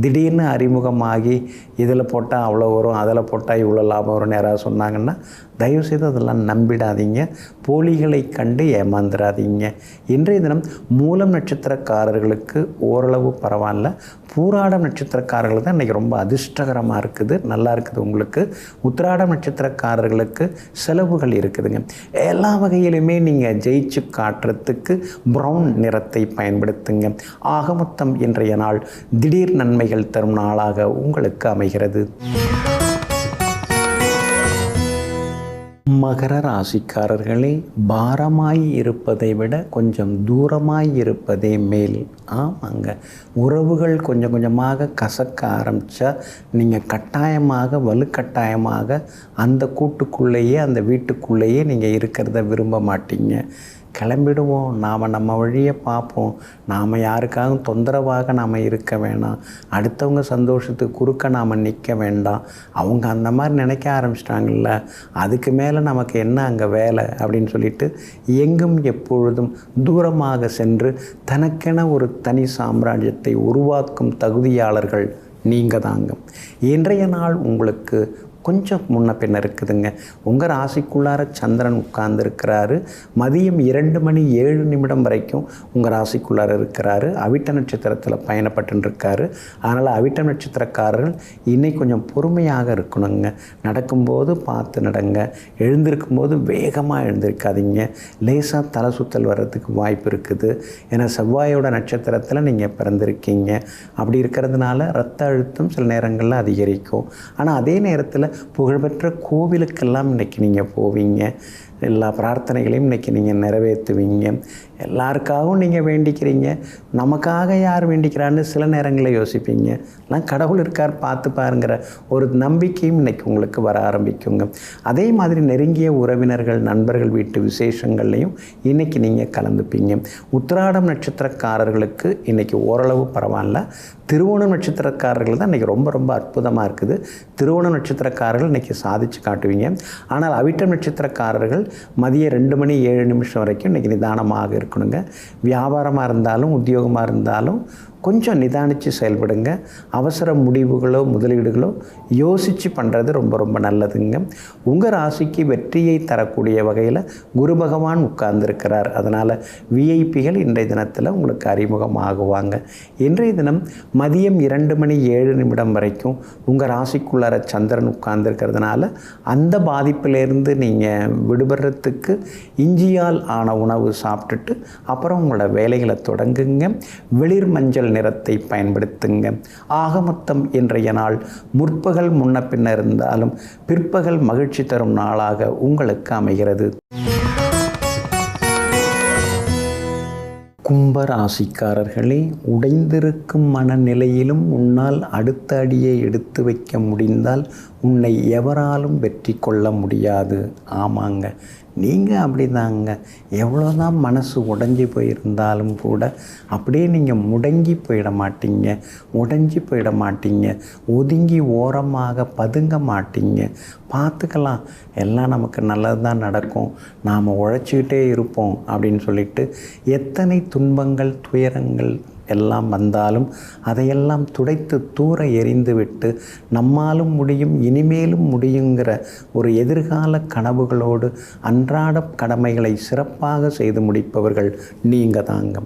திடீர்னு அறிமுகமாகி இதில் போட்டால் அவ்வளோ வரும், அதில் போட்டால் இவ்வளோ லாபம் வரும்னு யாராவது சொன்னாங்கன்னா தயவுசெய்து அதெல்லாம் நம்பிடாதீங்க. போலிகளை கண்டு ஏமாந்துடாதீங்க. இன்றைய தினம் மூலம் நட்சத்திரக்காரர்களுக்கு ஓரளவு பரவாயில்ல. பூராடம் நட்சத்திரக்காரர்கள் தான் இன்றைக்கி ரொம்ப அதிர்ஷ்டகரமாக இருக்குது, நல்லா இருக்குது உங்களுக்கு. உத்திராடம் நட்சத்திரக்காரர்களுக்கு செலவுகள் இருக்குதுங்க. எல்லா வகையிலுமே நீங்கள் ஜெயிச்சு காட்டுறதுக்கு ப்ரௌன் நிறத்தை பயன்படுத்துங்க. ஆக மொத்தம் இன்றைய நாள் திடீர் நன்மைகள் தரும் நாளாக உங்களுக்கு அமைகிறது. மகர ராசிக்காரர்களே, பாரமாய் இருப்பதை விட கொஞ்சம் தூரமாய் இருப்பதே மேல். ஆமாங்க, உறவுகள் கொஞ்சம் கொஞ்சமாக கசக்க ஆரம்பித்தா நீங்கள் கட்டாயமாக வலுக்கட்டாயமாக அந்த கூட்டுக்குள்ளேயே அந்த வீட்டுக்குள்ளேயே நீங்கள் இருக்கிறத விரும்ப மாட்டீங்க. கிளம்பிடுவோம், நாம் நம்ம வழியை பார்ப்போம், நாம் யாருக்காகவும் தொந்தரவாக நாம் இருக்க வேணாம், அடுத்தவங்க சந்தோஷத்துக்கு குறுக்க நாம் நிற்க வேண்டாம். அவங்க அந்த மாதிரி நினைக்க ஆரம்பிச்சிட்டாங்கல்ல, அதுக்கு மேலே நமக்கு என்ன அங்கே வேலை அப்படின்னு சொல்லிட்டு எங்கும் எப்பொழுதும் தூரமாக சென்று தனக்கென ஒரு தனி சாம்ராஜ்யத்தை உருவாக்கும் தகுதியாளர்கள் நீங்கள் தாங்க. இன்றைய நாள் உங்களுக்கு கொஞ்சம் முன்ன பின்ன இருக்குதுங்க. உங்கள் ராசிக்குள்ளார சந்திரன் உட்கார்ந்துருக்கிறாரு. மதியம் 2:07 வரைக்கும் உங்கள் ராசிக்குள்ளார இருக்கிறாரு. அவிட்ட நட்சத்திரத்தில் பயணப்பட்டுருக்காரு. அதனால் அவிட்ட நட்சத்திரக்காரர்கள் இன்னைக்கு கொஞ்சம் பொறுமையாக இருக்கணுங்க. நடக்கும்போது பார்த்து நடங்க. எழுந்திருக்கும்போது வேகமாக எழுந்திருக்காதீங்க. லேசாக தலை சுத்தல் வர்றதுக்கு வாய்ப்பு இருக்குது. ஏன்னா செவ்வாயோட நட்சத்திரத்தில் நீங்கள் பிறந்திருக்கீங்க. அப்படி இருக்கிறதுனால இரத்த அழுத்தம் சில நேரங்களில் அதிகரிக்கும். ஆனால் அதே நேரத்தில் புகழ்பெற்ற கோவிலுக்கெல்லாம் இன்றைக்கி நீங்கள் போவீங்க. எல்லா பிரார்த்தனைகளையும் இன்றைக்கி நீங்கள் நிறைவேற்றுவீங்க. எல்லாருக்காகவும் நீங்கள் வேண்டிக்கிறீங்க. நமக்காக யார் வேண்டிக்கிறான்னு சில நேரங்களில் யோசிப்பீங்க. எல்லாம் கடவுள் இருக்கார் பார்த்து பாருங்கிற ஒரு நம்பிக்கையும் இன்றைக்கி உங்களுக்கு வர ஆரம்பிக்குங்க. அதே மாதிரி நெருங்கிய உறவினர்கள் நண்பர்கள் வீட்டு விசேஷங்கள்லையும் இன்றைக்கி நீங்கள் கலந்துப்பீங்க. உத்திராடம் நட்சத்திரக்காரர்களுக்கு இன்றைக்கி ஓரளவு பரவாயில்ல. திருவோணம் நட்சத்திரக்காரர்கள் தான் இன்றைக்கி ரொம்ப ரொம்ப அற்புதமாக இருக்குது. திருவோணம் நட்சத்திரக்காரர்கள் இன்றைக்கி சாதித்து காட்டுவீங்க. ஆனால் அவிட்டம் நட்சத்திரக்காரர்கள் மதியம் 2:07 வரைக்கும் இன்றைக்கி நிதானமாக இருக்கணுங்க. வியாபாரமாக இருந்தாலும் உத்தியோகமாக இருந்தாலும் கொஞ்சம் நிதானித்து செயல்படுங்க. அவசர முடிவுகளோ முதலீடுகளோ யோசித்து பண்ணுறது ரொம்ப ரொம்ப நல்லதுங்க. உங்கள் ராசிக்கு வெற்றியை தரக்கூடிய வகையில் குரு பகவான் உட்கார்ந்துருக்கிறார். அதனால் விஐபிகள் இன்றைய தினத்தில் உங்களுக்கு அறிமுகமாகுவாங்க. இன்றைய தினம் மதியம் 2:07 வரைக்கும் உங்கள் ராசிக்குள்ளார சந்திரன் உட்கார்ந்துருக்கிறதுனால அந்த பாதிப்பிலேருந்து நீங்கள் விடுபடுறதுக்கு இஞ்சியால் ஆன உணவு சாப்பிட்டுட்டு அப்புறம் உங்களோட வேலைகளை தொடங்குங்க. வெளிர் மஞ்சள் மஞ்சள் நிறத்தை பயன்படுத்துங்க. ஆக மொத்தம் இன்றைய நாள் முற்பகல் முன்ன பின்ன இருந்தாலும் பிற்பகல் மகிழ்ச்சி தரும் நாளாக உங்களுக்கு அமைகிறது. கும்பராசிக்காரர்களே, உடைந்திருக்கும் மனநிலையிலும் உன்னால் அடுத்த அடியை எடுத்து வைக்க முடிந்தால் உன்னை எவராலும் வெற்றி கொள்ள முடியாது. ஆமாங்க, நீங்கள் அப்படி தாங்க. எவ்வளோதான் மனசு உடைஞ்சி போயிருந்தாலும் கூட அப்படியே நீங்கள் முடங்கி போயிட மாட்டீங்க, உடைஞ்சி போயிட மாட்டீங்க, ஒதுங்கி ஓரமாக பதுங்க மாட்டீங்க. பார்த்துக்கலாம், எல்லாம் நமக்கு நல்லது தான் நடக்கும், நாம் உழைச்சிக்கிட்டே இருப்போம் அப்படின்னு சொல்லிட்டு எத்தனை துன்பங்கள் துயரங்கள் எல்லாம் வந்தாலும் அதையெல்லாம் துடைத்து தூர எறிந்துவிட்டு நம்மாலும் முடியும், இனிமேலும் முடியுங்கிற ஒரு எதிர்கால கனவுகளோடு அன்றாட கடமைகளை சிறப்பாக செய்து முடிப்பவர்கள் நீங்கள் தாங்க.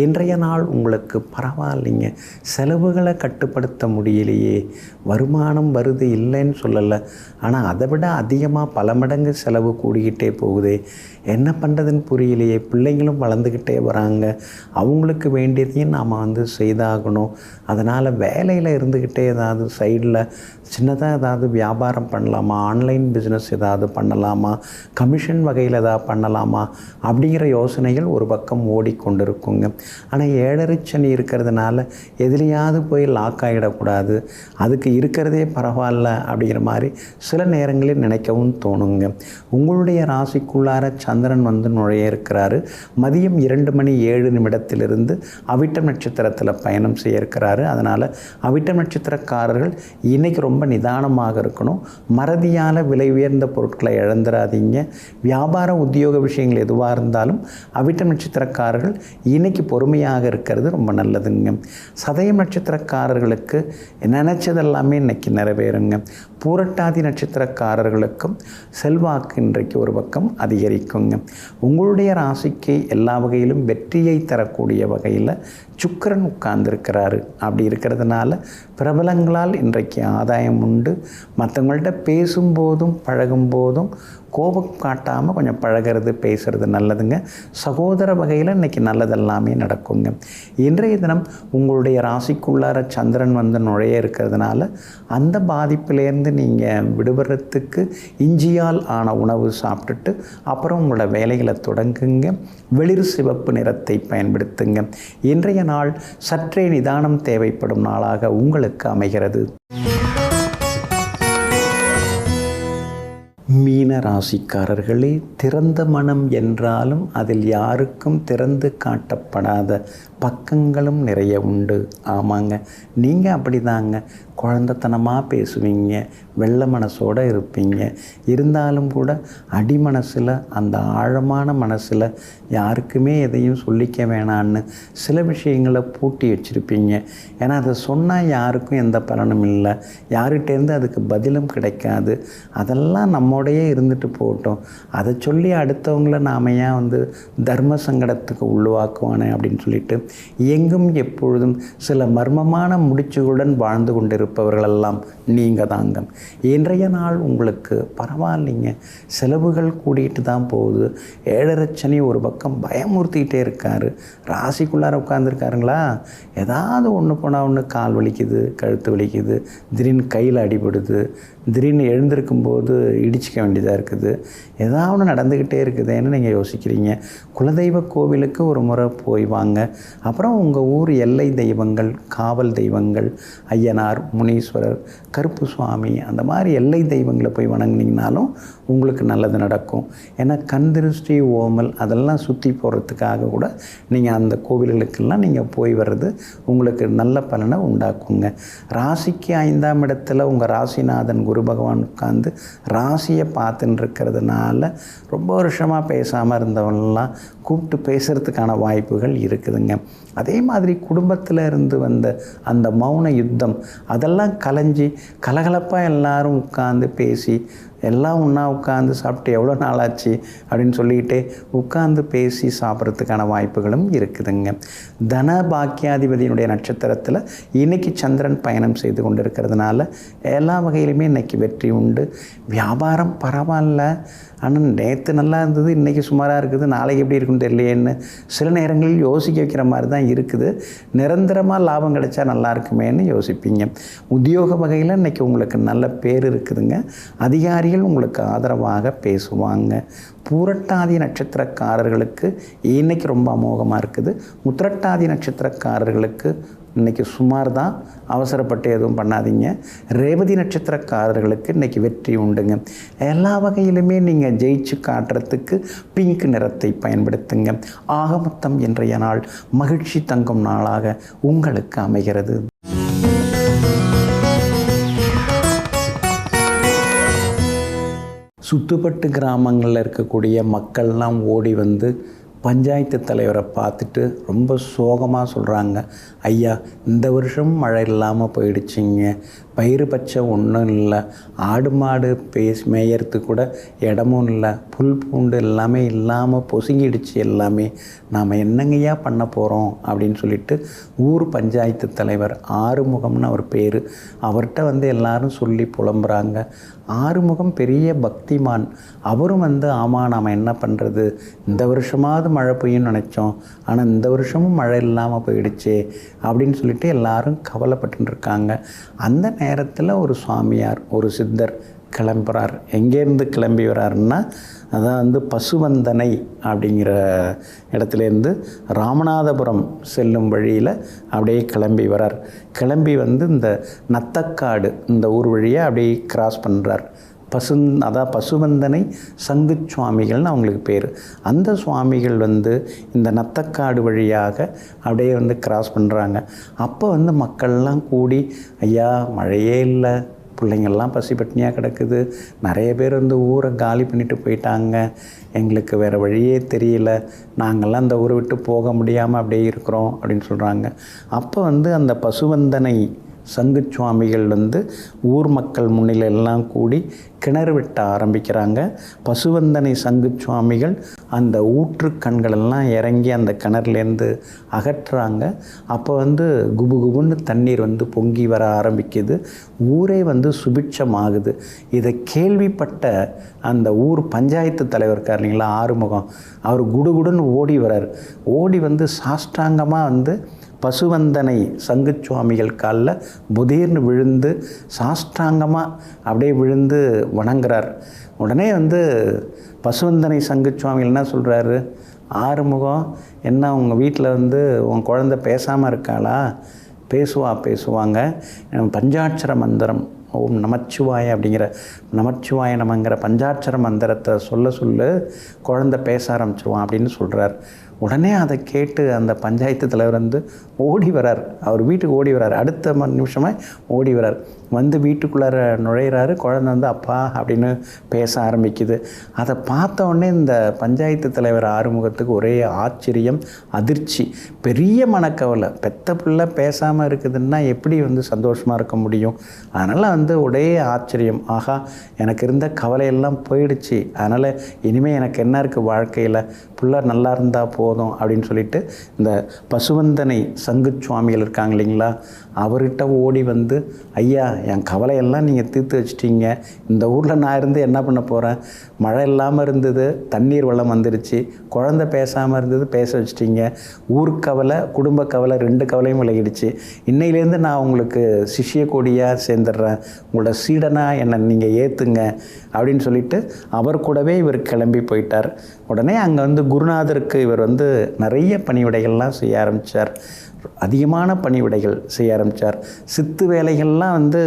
இன்றைய நாள் உங்களுக்கு பரவாயில்லைங்க, செலவுகளை கட்டுப்படுத்த முடியலையே, வருமானம் வருது இல்லைன்னு சொல்லலை, ஆனால் அதை விட அதிகமாக பல மடங்கு செலவு கூடிக்கிட்டே போகுதே, என்ன பண்ணுறதுன்னு புரியலையே, பிள்ளைங்களும் வளர்ந்துக்கிட்டே வராங்க, அவங்களுக்கு வேண்டியதையும் நாம் செய்தாகணும். அதனால் வேலையில் இருந்துக்கிட்டே ஏதாவது சைடில் சின்னதாக ஏதாவது வியாபாரம் பண்ணலாமா, ஆன்லைன் பிஸ்னஸ் ஏதாவது பண்ணலாமா, கமிஷன் வகையில் ஏதாவது பண்ணலாமா அப்படிங்கிற யோசனைகள் ஒரு பக்கம் ஓடிக்கொண்டிருக்குங்க. ஆனால் 7 சனி இருக்கிறதுனால எதுலையாவது போய் லாக் ஆகிடக்கூடாது, அதுக்கு இருக்கிறதே பரவாயில்ல அப்படிங்கிற மாதிரி சில நேரங்களில் நினைக்கவும் தோணுங்க. உங்களுடைய ராசிக்குள்ளார சந்திரன் நுழைய இருக்கிறாரு. மதியம் 2:07 அவிட்டம் நட்சத்திரத்தில் பயணம் செய்ய இருக்கிறாரு. அதனால் அவிட்டம் நட்சத்திரக்காரர்கள் இன்றைக்கி ரொம்ப நிதானமாக இருக்கணும். மறதியால் விலை உயர்ந்த பொருட்களை இழந்துடாதீங்க. வியாபார உத்தியோக விஷயங்கள் எதுவாக இருந்தாலும் அவிட்டம் நட்சத்திரக்காரர்கள் இன்றைக்கி பொறுமையாக இருக்கிறது ரொம்ப நல்லதுங்க. சதயம் நட்சத்திரக்காரர்களுக்கு நினைச்சதெல்லாமே இன்றைக்கி நிறைவேறுங்க. பூரட்டாதி நட்சத்திரக்காரர்களுக்கும் செல்வாக்கு இன்றைக்கு ஒரு பக்கம் அதிகரிக்குங்க. உங்களுடைய ராசிக்கு எல்லா வகையிலும் வெற்றியை தரக்கூடிய வகையில் சுக்கிரன் உட்கார்ந்துருக்கிறாரு. அப்படி இருக்கிறதுனால பிரபலங்களால் இன்றைக்கு ஆதாயம் உண்டு. மற்றவங்கள்ட்ட பேசும்போதும் பழகும்போதும் கோபம் காட்டாமல் கொஞ்சம் பழகிறது பேசுகிறது நல்லதுங்க. சகோதர வகையில் இன்றைக்கி நல்லதெல்லாமே நடக்குங்க. இன்றைய தினம் உங்களுடைய ராசிக்குள்ளார சந்திரன் நுழைய இருக்கிறதுனால அந்த பாதிப்பிலேருந்து நீங்கள் விடுபடுறதுக்கு இஞ்சியால் ஆன உணவு சாப்பிட்டுட்டு அப்புறம் உங்களோட வேலைகளை தொடங்குங்க. வெளிர் சிவப்பு நிறத்தை பயன்படுத்துங்க. இன்றைய நாள் சற்றே நிதானம் தேவைப்படும் நாளாக உங்களுக்கு அமைகிறது. மீன ராசிக்காரர்களே, திறந்த மனம் என்றாலும் அதில் யாருக்கும் திறந்து காட்டப்படாத பக்கங்களும் நிறைய உண்டு. ஆமாங்க, நீங்கள் அப்படி தாங்க. குழந்தைத்தனமாக பேசுவீங்க, வெள்ளை மனசோடு இருப்பீங்க. இருந்தாலும் கூட அடி மனசில், அந்த ஆழமான மனசில் யாருக்குமே எதையும் சொல்லிக்க வேணான்னு சில விஷயங்களை பூட்டி வச்சுருப்பீங்க. ஏன்னா அதை சொன்னால் யாருக்கும் எந்த பலனும் இல்லை, யார்கிட்டேருந்து அதுக்கு பதிலும் கிடைக்காது. அதெல்லாம் நம்மோடையே இருந்துட்டு போகட்டும், அதை சொல்லி அடுத்தவங்கள நாம் ஏன் தர்ம சங்கடத்துக்கு உள்ளுவாக்குவானே அப்படின்னு சொல்லிட்டு எங்கும் எப்பொழுதும் சில மர்மமான முடிச்சுகளுடன் வாழ்ந்து கொண்டிருப்பவர்களெல்லாம் நீங்கள் தாங்க. இன்றைய நாள் உங்களுக்கு பரவாயில்லைங்க, செலவுகள் கூடிட்டு தான் போகுது. 7 சனி ஒரு பக்கம் பயமுறுத்திக்கிட்டே இருக்கார். ராசிக்குள்ளார உட்காந்துருக்காருங்களா, ஏதாவது ஒன்று போனால் ஒன்று கால் வலிக்குது, கழுத்து வலிக்குது, திடீர்னு கையில் அடிபடுது, திடீர்னு எழுந்திருக்கும்போது இடிச்சிக்க வேண்டியதாக இருக்குது, ஏதாவது நடந்துக்கிட்டே இருக்குதுன்னு நீங்கள் யோசிக்கிறீங்க. குலதெய்வ கோவிலுக்கு ஒரு முறை போய் வாங்க. அப்புறம் உங்கள் ஊர் எல்லை தெய்வங்கள், காவல் தெய்வங்கள், ஐயனார், முனீஸ்வரர், கருப்பு சுவாமி, அந்த மாதிரி எல்லை தெய்வங்களை போய் வணங்கினீங்கனாலும் உங்களுக்கு நல்லது நடக்கும். ஏன்னா கண் திருஷ்டி, ஓமல் அதெல்லாம் சுற்றி போகிறதுக்காக கூட நீங்கள் அந்த கோவில்களுக்கெல்லாம் நீங்கள் போய் வர்றது உங்களுக்கு நல்ல பலனை உண்டாக்குங்க. ராசிக்கு 5ஆம் இடத்துல உங்கள் ராசிநாதன் குரு பகவான் உட்கார்ந்து ராசியை பார்த்துன்னு இருக்கிறதுனால ரொம்ப வருஷமாக பேசாமல் இருந்தவங்களாம் கூப்பிட்டு பேசுகிறதுக்கான வாய்ப்புகள் இருக்குதுங்க. அதே மாதிரி குடும்பத்தில் இருந்து வந்த அந்த மௌன யுத்தம் அதெல்லாம் கலைஞ்சி கலகலப்பாக எல்லாரும் உட்கார்ந்து பேசி எல்லாம் ஒன்றா உட்காந்து சாப்பிட்டு எவ்வளோ நாளாச்சு அப்படின்னு சொல்லிக்கிட்டே உட்காந்து பேசி சாப்பிட்றதுக்கான வாய்ப்புகளும் இருக்குதுங்க. தன பாக்கியாதிபதியினுடைய நட்சத்திரத்தில் இன்றைக்கி சந்திரன் பயணம் செய்து கொண்டு இருக்கிறதுனால எல்லா வகையிலுமே இன்றைக்கி வெற்றி உண்டு. வியாபாரம் பரவாயில்ல, ஆனால் நேற்று நல்லா இருந்தது, இன்றைக்கி சுமாராக இருக்குது, நாளைக்கு எப்படி இருக்குன்னு தெரியலையேன்னு சில நேரங்களில் யோசிக்க வைக்கிற மாதிரி தான் இருக்குது. நிரந்தரமாக லாபம் கிடைச்சா நல்லா இருக்குமேன்னு யோசிப்பீங்க. உத்தியோக வகையில் இன்றைக்கி உங்களுக்கு நல்ல பேர் இருக்குதுங்க. அதிகாரிகள் உங்களுக்கு ஆதரவாக பேசுவாங்க. பூரட்டாதி நட்சத்திரக்காரர்களுக்கு இன்றைக்கி ரொம்ப அமோகமாக இருக்குது. உத்திரட்டாதி நட்சத்திரக்காரர்களுக்கு இன்றைக்கி சுமார் தான், அவசரப்பட்டு எதுவும் பண்ணாதீங்க. ரேவதி நட்சத்திரக்காரர்களுக்கு இன்றைக்கி வெற்றி உண்டுங்க. எல்லா வகையிலுமே நீங்கள் ஜெயிச்சு காட்டுறதுக்கு பிங்க் நிறத்தை பயன்படுத்துங்க. ஆக மொத்தம் இன்றைய நாள் மகிழ்ச்சி தங்கும் நாளாக உங்களுக்கு அமைகிறது. சுத்துப்பட்டு கிராமங்களில் இருக்கக்கூடிய மக்கள்லாம் ஓடி வந்து பஞ்சாயத்து தலைவரை பார்த்துட்டு ரொம்ப சோகமாக சொல்கிறாங்க, ஐயா இந்த வருஷம் மழை இல்லாமல் போயிடுச்சிங்க, பயிர் பச்சை ஒன்றும் இல்லை, ஆடு மாடு மேயறதுக்கு கூட இடமும் இல்லை, புல் பூண்டு எல்லாமே இல்லாமல் பொசுங்கிடுச்சு எல்லாமே, நாம் என்னங்கய்யா பண்ண போகிறோம் அப்படின்னு சொல்லிட்டு ஊர் பஞ்சாயத்து தலைவர் ஆறுமுகம்னு அவர் பேர், அவர்கிட்ட வந்து எல்லாரும் சொல்லி புலம்புறாங்க. ஆறுமுகம் பெரிய பக்திமான். அவரும் வந்து ஆமாம் நாம் என்ன பண்ணுறது, இந்த வருஷமாவது மழை பெய்யும்னு நினச்சோம், ஆனால் இந்த வருஷமும் மழை இல்லாமல் போயிடுச்சே அப்படின்னு சொல்லிட்டு எல்லாரும் கவலைப்பட்டு இருக்காங்க. அந்த நேரத்தில் ஒரு சுவாமியார், ஒரு சித்தர் கிளம்புறார். எங்கேருந்து கிளம்பி வராருன்னா, அதான் வந்து பசுவந்தனை அப்படிங்கிற இடத்துலேருந்து ராமநாதபுரம் செல்லும் வழியில் அப்படியே கிளம்பி வரார். கிளம்பி வந்து இந்த நத்தக்காடு இந்த ஊர் வழியாக அப்படியே கிராஸ் பண்ணுறார். அதான் பசுவந்தனை சங்கு சுவாமிகள்னு அவங்களுக்கு பேர். அந்த சுவாமிகள் வந்து இந்த நத்தக்காடு வழியாக அப்படியே வந்து கிராஸ் பண்ணுறாங்க. அப்போ வந்து மக்கள்லாம் கூடி, ஐயா மழையே இல்லை, பிள்ளைங்கள்லாம் பசி பட்டினியாக கிடக்குது, நிறைய பேர் வந்து ஊரை காலி பண்ணிட்டு போயிட்டாங்க, எங்களுக்கு வேறு வழியே தெரியல, நாங்கள்லாம் அந்த ஊரை விட்டு போக முடியாமல் அப்படியே இருக்கிறோம் அப்படின்னு சொல்கிறாங்க. அப்போ வந்து அந்த பசுவந்தனை சங்கு சுவாமிகள் வந்து ஊர் மக்கள் முன்னிலெல்லாம் கூடி கிணறு வெட்ட ஆரம்பிக்கிறாங்க. பசுவந்தனை சங்கு சுவாமிகள் அந்த ஊற்று கண்களெல்லாம் இறங்கி அந்த கிணறுலேருந்து அகற்றுறாங்க. அப்போ வந்து குபு குபுன்னு தண்ணீர் வந்து பொங்கி வர ஆரம்பிக்குது. ஊரே வந்து சுபிட்சமாகுது. இதை கேள்விப்பட்ட அந்த ஊர் பஞ்சாயத்து தலைவர் இருக்கார் இல்லைங்களா, ஆறுமுகம், அவர் குடுகுடுன்னு ஓடி வரார். ஓடி வந்து சாஷ்டாங்கமாக வந்து பசுவந்தனை சங்கு சுவாமிகள் காலில் புதீர்னு விழுந்து சாஷ்டாங்கமாக அப்படியே விழுந்து வணங்குறார். உடனே வந்து பசுவந்தனை சங்கு சுவாமிகள் என்ன சொல்கிறாரு, ஆறுமுகம் என்ன உங்கள் வீட்டில் வந்து உன் குழந்தை பேசாமல் இருக்காளா? பேசுவாங்க. பஞ்சாட்சர மந்திரம் ஓம் நமச்சிவாய அப்படிங்கிற நமச்சிவாய நமங்கிற பஞ்சாட்சர மந்திரத்தை சொல்ல குழந்தை பேச ஆரம்பிச்சிருவான் அப்படின்னு சொல்கிறார். உடனே அதை கேட்டு அந்த பஞ்சாயத்து தலைவர் வந்து ஓடி வரார். அவர் வீட்டுக்கு ஓடி வரார். அடுத்த நிமிஷமே ஓடி வரார். வந்து வீட்டுக்குள்ளார நுழையிறாரு. குழந்தை வந்து அப்பா அப்படின்னு பேச ஆரம்பிக்குது. அதை பார்த்த உடனே இந்த பஞ்சாயத்து தலைவர் ஆறுமுகத்துக்கு ஒரே ஆச்சரியம், அதிர்ச்சி, பெரிய மனக்கவலை. பெத்த பிள்ளை பேசாமல் இருக்குதுன்னா எப்படி வந்து சந்தோஷமாக இருக்க முடியும்? அதனால் வந்து ஒரே ஆச்சரியம், ஆகா எனக்கு இருந்த கவலையெல்லாம் போயிடுச்சு, அதனால் இனிமேல் எனக்கு என்ன இருக்குது வாழ்க்கையில், பிள்ளை நல்லா இருந்தால் போதும் அப்படின்னு சொல்லிட்டு இந்த பசுவந்தனை சங்கு சுவாமிகள் இருக்காங்க இல்லைங்களா, அவர்கிட்ட ஓடி வந்து, ஐயா என் கவலையெல்லாம் நீங்கள் தீர்த்து வச்சிட்டீங்க, இந்த ஊரில் நான் இருந்து என்ன பண்ண போகிறேன், மழை இல்லாமல் இருந்தது, தண்ணீர் வெள்ளம் வந்துடுச்சு, குழந்தை பேசாமல் இருந்தது, பேச வச்சிட்டீங்க, ஊர் கவலை குடும்ப கவலை 2 கவலையும் விலகிடுச்சு, இன்னையிலேருந்து நான் உங்களுக்கு சிஷ்ய கொடியாக சேர்ந்துடுறேன், உங்களோட சீடனாக என்னை நீங்கள் ஏற்றுங்க அப்படின்னு சொல்லிட்டு அவர் கூடவே இவர் கிளம்பி போயிட்டார். உடனே அங்கே வந்து குருநாதருக்கு இவர் வந்து நிறைய பணிவிடைகள்லாம் செய்ய ஆரம்பித்தார். அதிகமான பணிவிடைகள் செய்ய ஆரம்பித்தார். சித்து வேலைகள்லாம் வந்து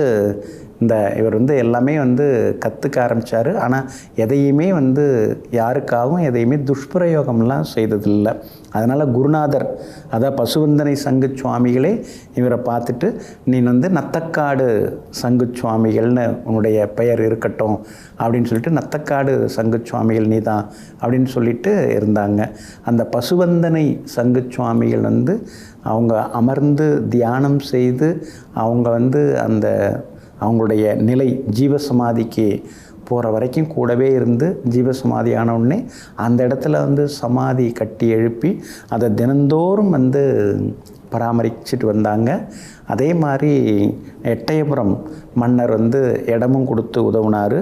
இவர் வந்து எல்லாமே வந்து கற்றுக்க ஆரம்பித்தார். ஆனால் எதையுமே வந்து யாருக்காகவும் எதையுமே துஷ்பிரயோகம்லாம் செய்ததில்லை. அதனால் குருநாதர், அதான் பசுவந்தனை சங்கு சுவாமிகளே இவரை பார்த்துட்டு, நீ வந்து நத்தக்காடு சங்கு சுவாமிகள்னு உன்னுடைய பெயர் இருக்கட்டும் அப்படின்னு சொல்லிட்டு, நத்தக்காடு சங்கு சுவாமிகள் நீ தான் அப்படின்னு சொல்லிட்டு இருந்தாங்க. அந்த பசுவந்தனை சங்கு சுவாமிகள் வந்து அவங்க அமர்ந்து தியானம் செய்து அவங்க வந்து அவங்களுடைய நிலை ஜீவசமாதிக்கு போகிற வரைக்கும் கூடவே இருந்து ஜீவசமாதி ஆன உடனே அந்த இடத்துல வந்து சமாதி கட்டி எழுப்பி அதை தினந்தோறும் வந்து பராமரிச்சுட்டு வந்தாங்க. அதே மாதிரி எட்டயபுரம் மன்னர் வந்து இடமும் கொடுத்து உதவுனார்.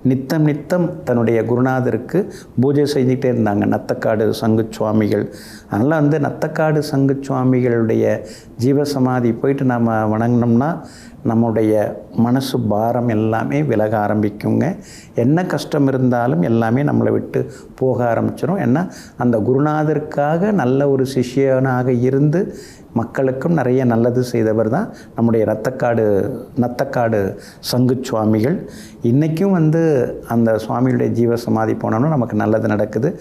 நித்தம் தன்னுடைய குருநாதருக்கு பூஜை செஞ்சுக்கிட்டே இருந்தாங்க நத்தக்காடு சங்கு சுவாமிகள். அதனால் வந்து நத்தக்காடு சங்கு சுவாமிகளுடைய ஜீவசமாதி போயிட்டு நம்ம வணங்கினோம்னா நம்முடைய மனசு பாரம் எல்லாமே விலக ஆரம்பிக்குங்க. என்ன கஷ்டம் இருந்தாலும் எல்லாமே நம்மளை விட்டு போக ஆரம்பிச்சிடும். ஏன்னா அந்த குருநாதருக்காக நல்ல ஒரு சிஷ்யனாக இருந்து மக்களுக்கும் நிறைய நல்லது செய்தவர் தான் நம்முடைய நத்தக்காடு சங்கு சுவாமிகள். இன்றைக்கும் வந்து அந்த சுவாமியுடைய ஜீவசமாதி போனோம்னா நமக்கு நல்லது நடக்குது.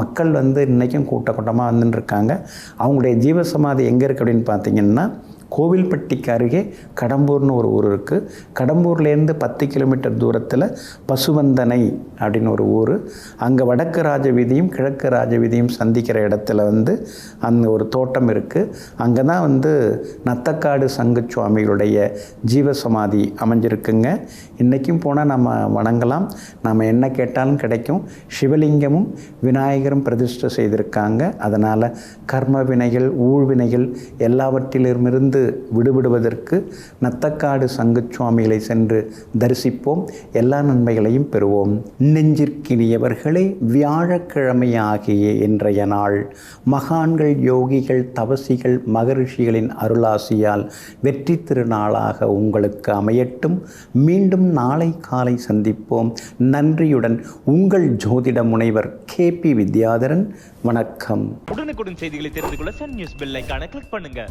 மக்கள் வந்து இன்றைக்கும் கூட்டமாக வந்துட்டுருக்காங்க. அவங்களுடைய ஜீவசமாதி எங்கே இருக்குது அப்படின்னு பார்த்திங்கன்னா, கோவில்பட்டிக்கு அருகே கடம்பூர்னு ஒரு ஊர் இருக்குது. கடம்பூர்லேருந்து 10 கிலோமீட்டர் தூரத்தில் பசுவந்தனை அப்படின்னு ஒரு ஊர். அங்கே வடக்கு ராஜ வீதியும் கிழக்கு ராஜ வீதியும் சந்திக்கிற இடத்துல வந்து அந்த ஒரு தோட்டம் இருக்குது. அங்கே தான் வந்து நத்தக்காடு சங்கு சுவாமிகளுடைய ஜீவசமாதி அமைஞ்சிருக்குங்க. இன்றைக்கும் போனால் நம்ம வணங்கலாம். நம்ம என்ன கேட்டாலும் கிடைக்கும். சிவலிங்கமும் விநாயகரும் பிரதிஷ்டை செய்திருக்காங்க. அதனால் கர்ம வினைகள் ஊழ்வினைகள் எல்லாவற்றிலிருமிருந்து விடுபடுவதற்கு நத்தக்காடு சங்கு சுவாமிகளை சென்று தரிசிப்போம். எல்லா நன்மைகளையும் பெறுவோம். நெஞ்சிற்கினியவர்களே, வியாழக்கிழமை ஆகிய இன்றைய நாள் மகான்கள், யோகிகள், தவசிகள், மகரிஷிகளின் அருளாசியால் வெற்றி திருநாளாக உங்களுக்கு அமையட்டும். மீண்டும் நாளை காலை சந்திப்போம். நன்றியுடன் உங்கள் ஜோதிட முனைவர் KP வித்யாதரன். வணக்கம். உடனுக்குடன் செய்திகளை தெரிந்து கொள்ள சன் நியூஸ் பெல் ஐகானை கிளிக் பண்ணுங்க.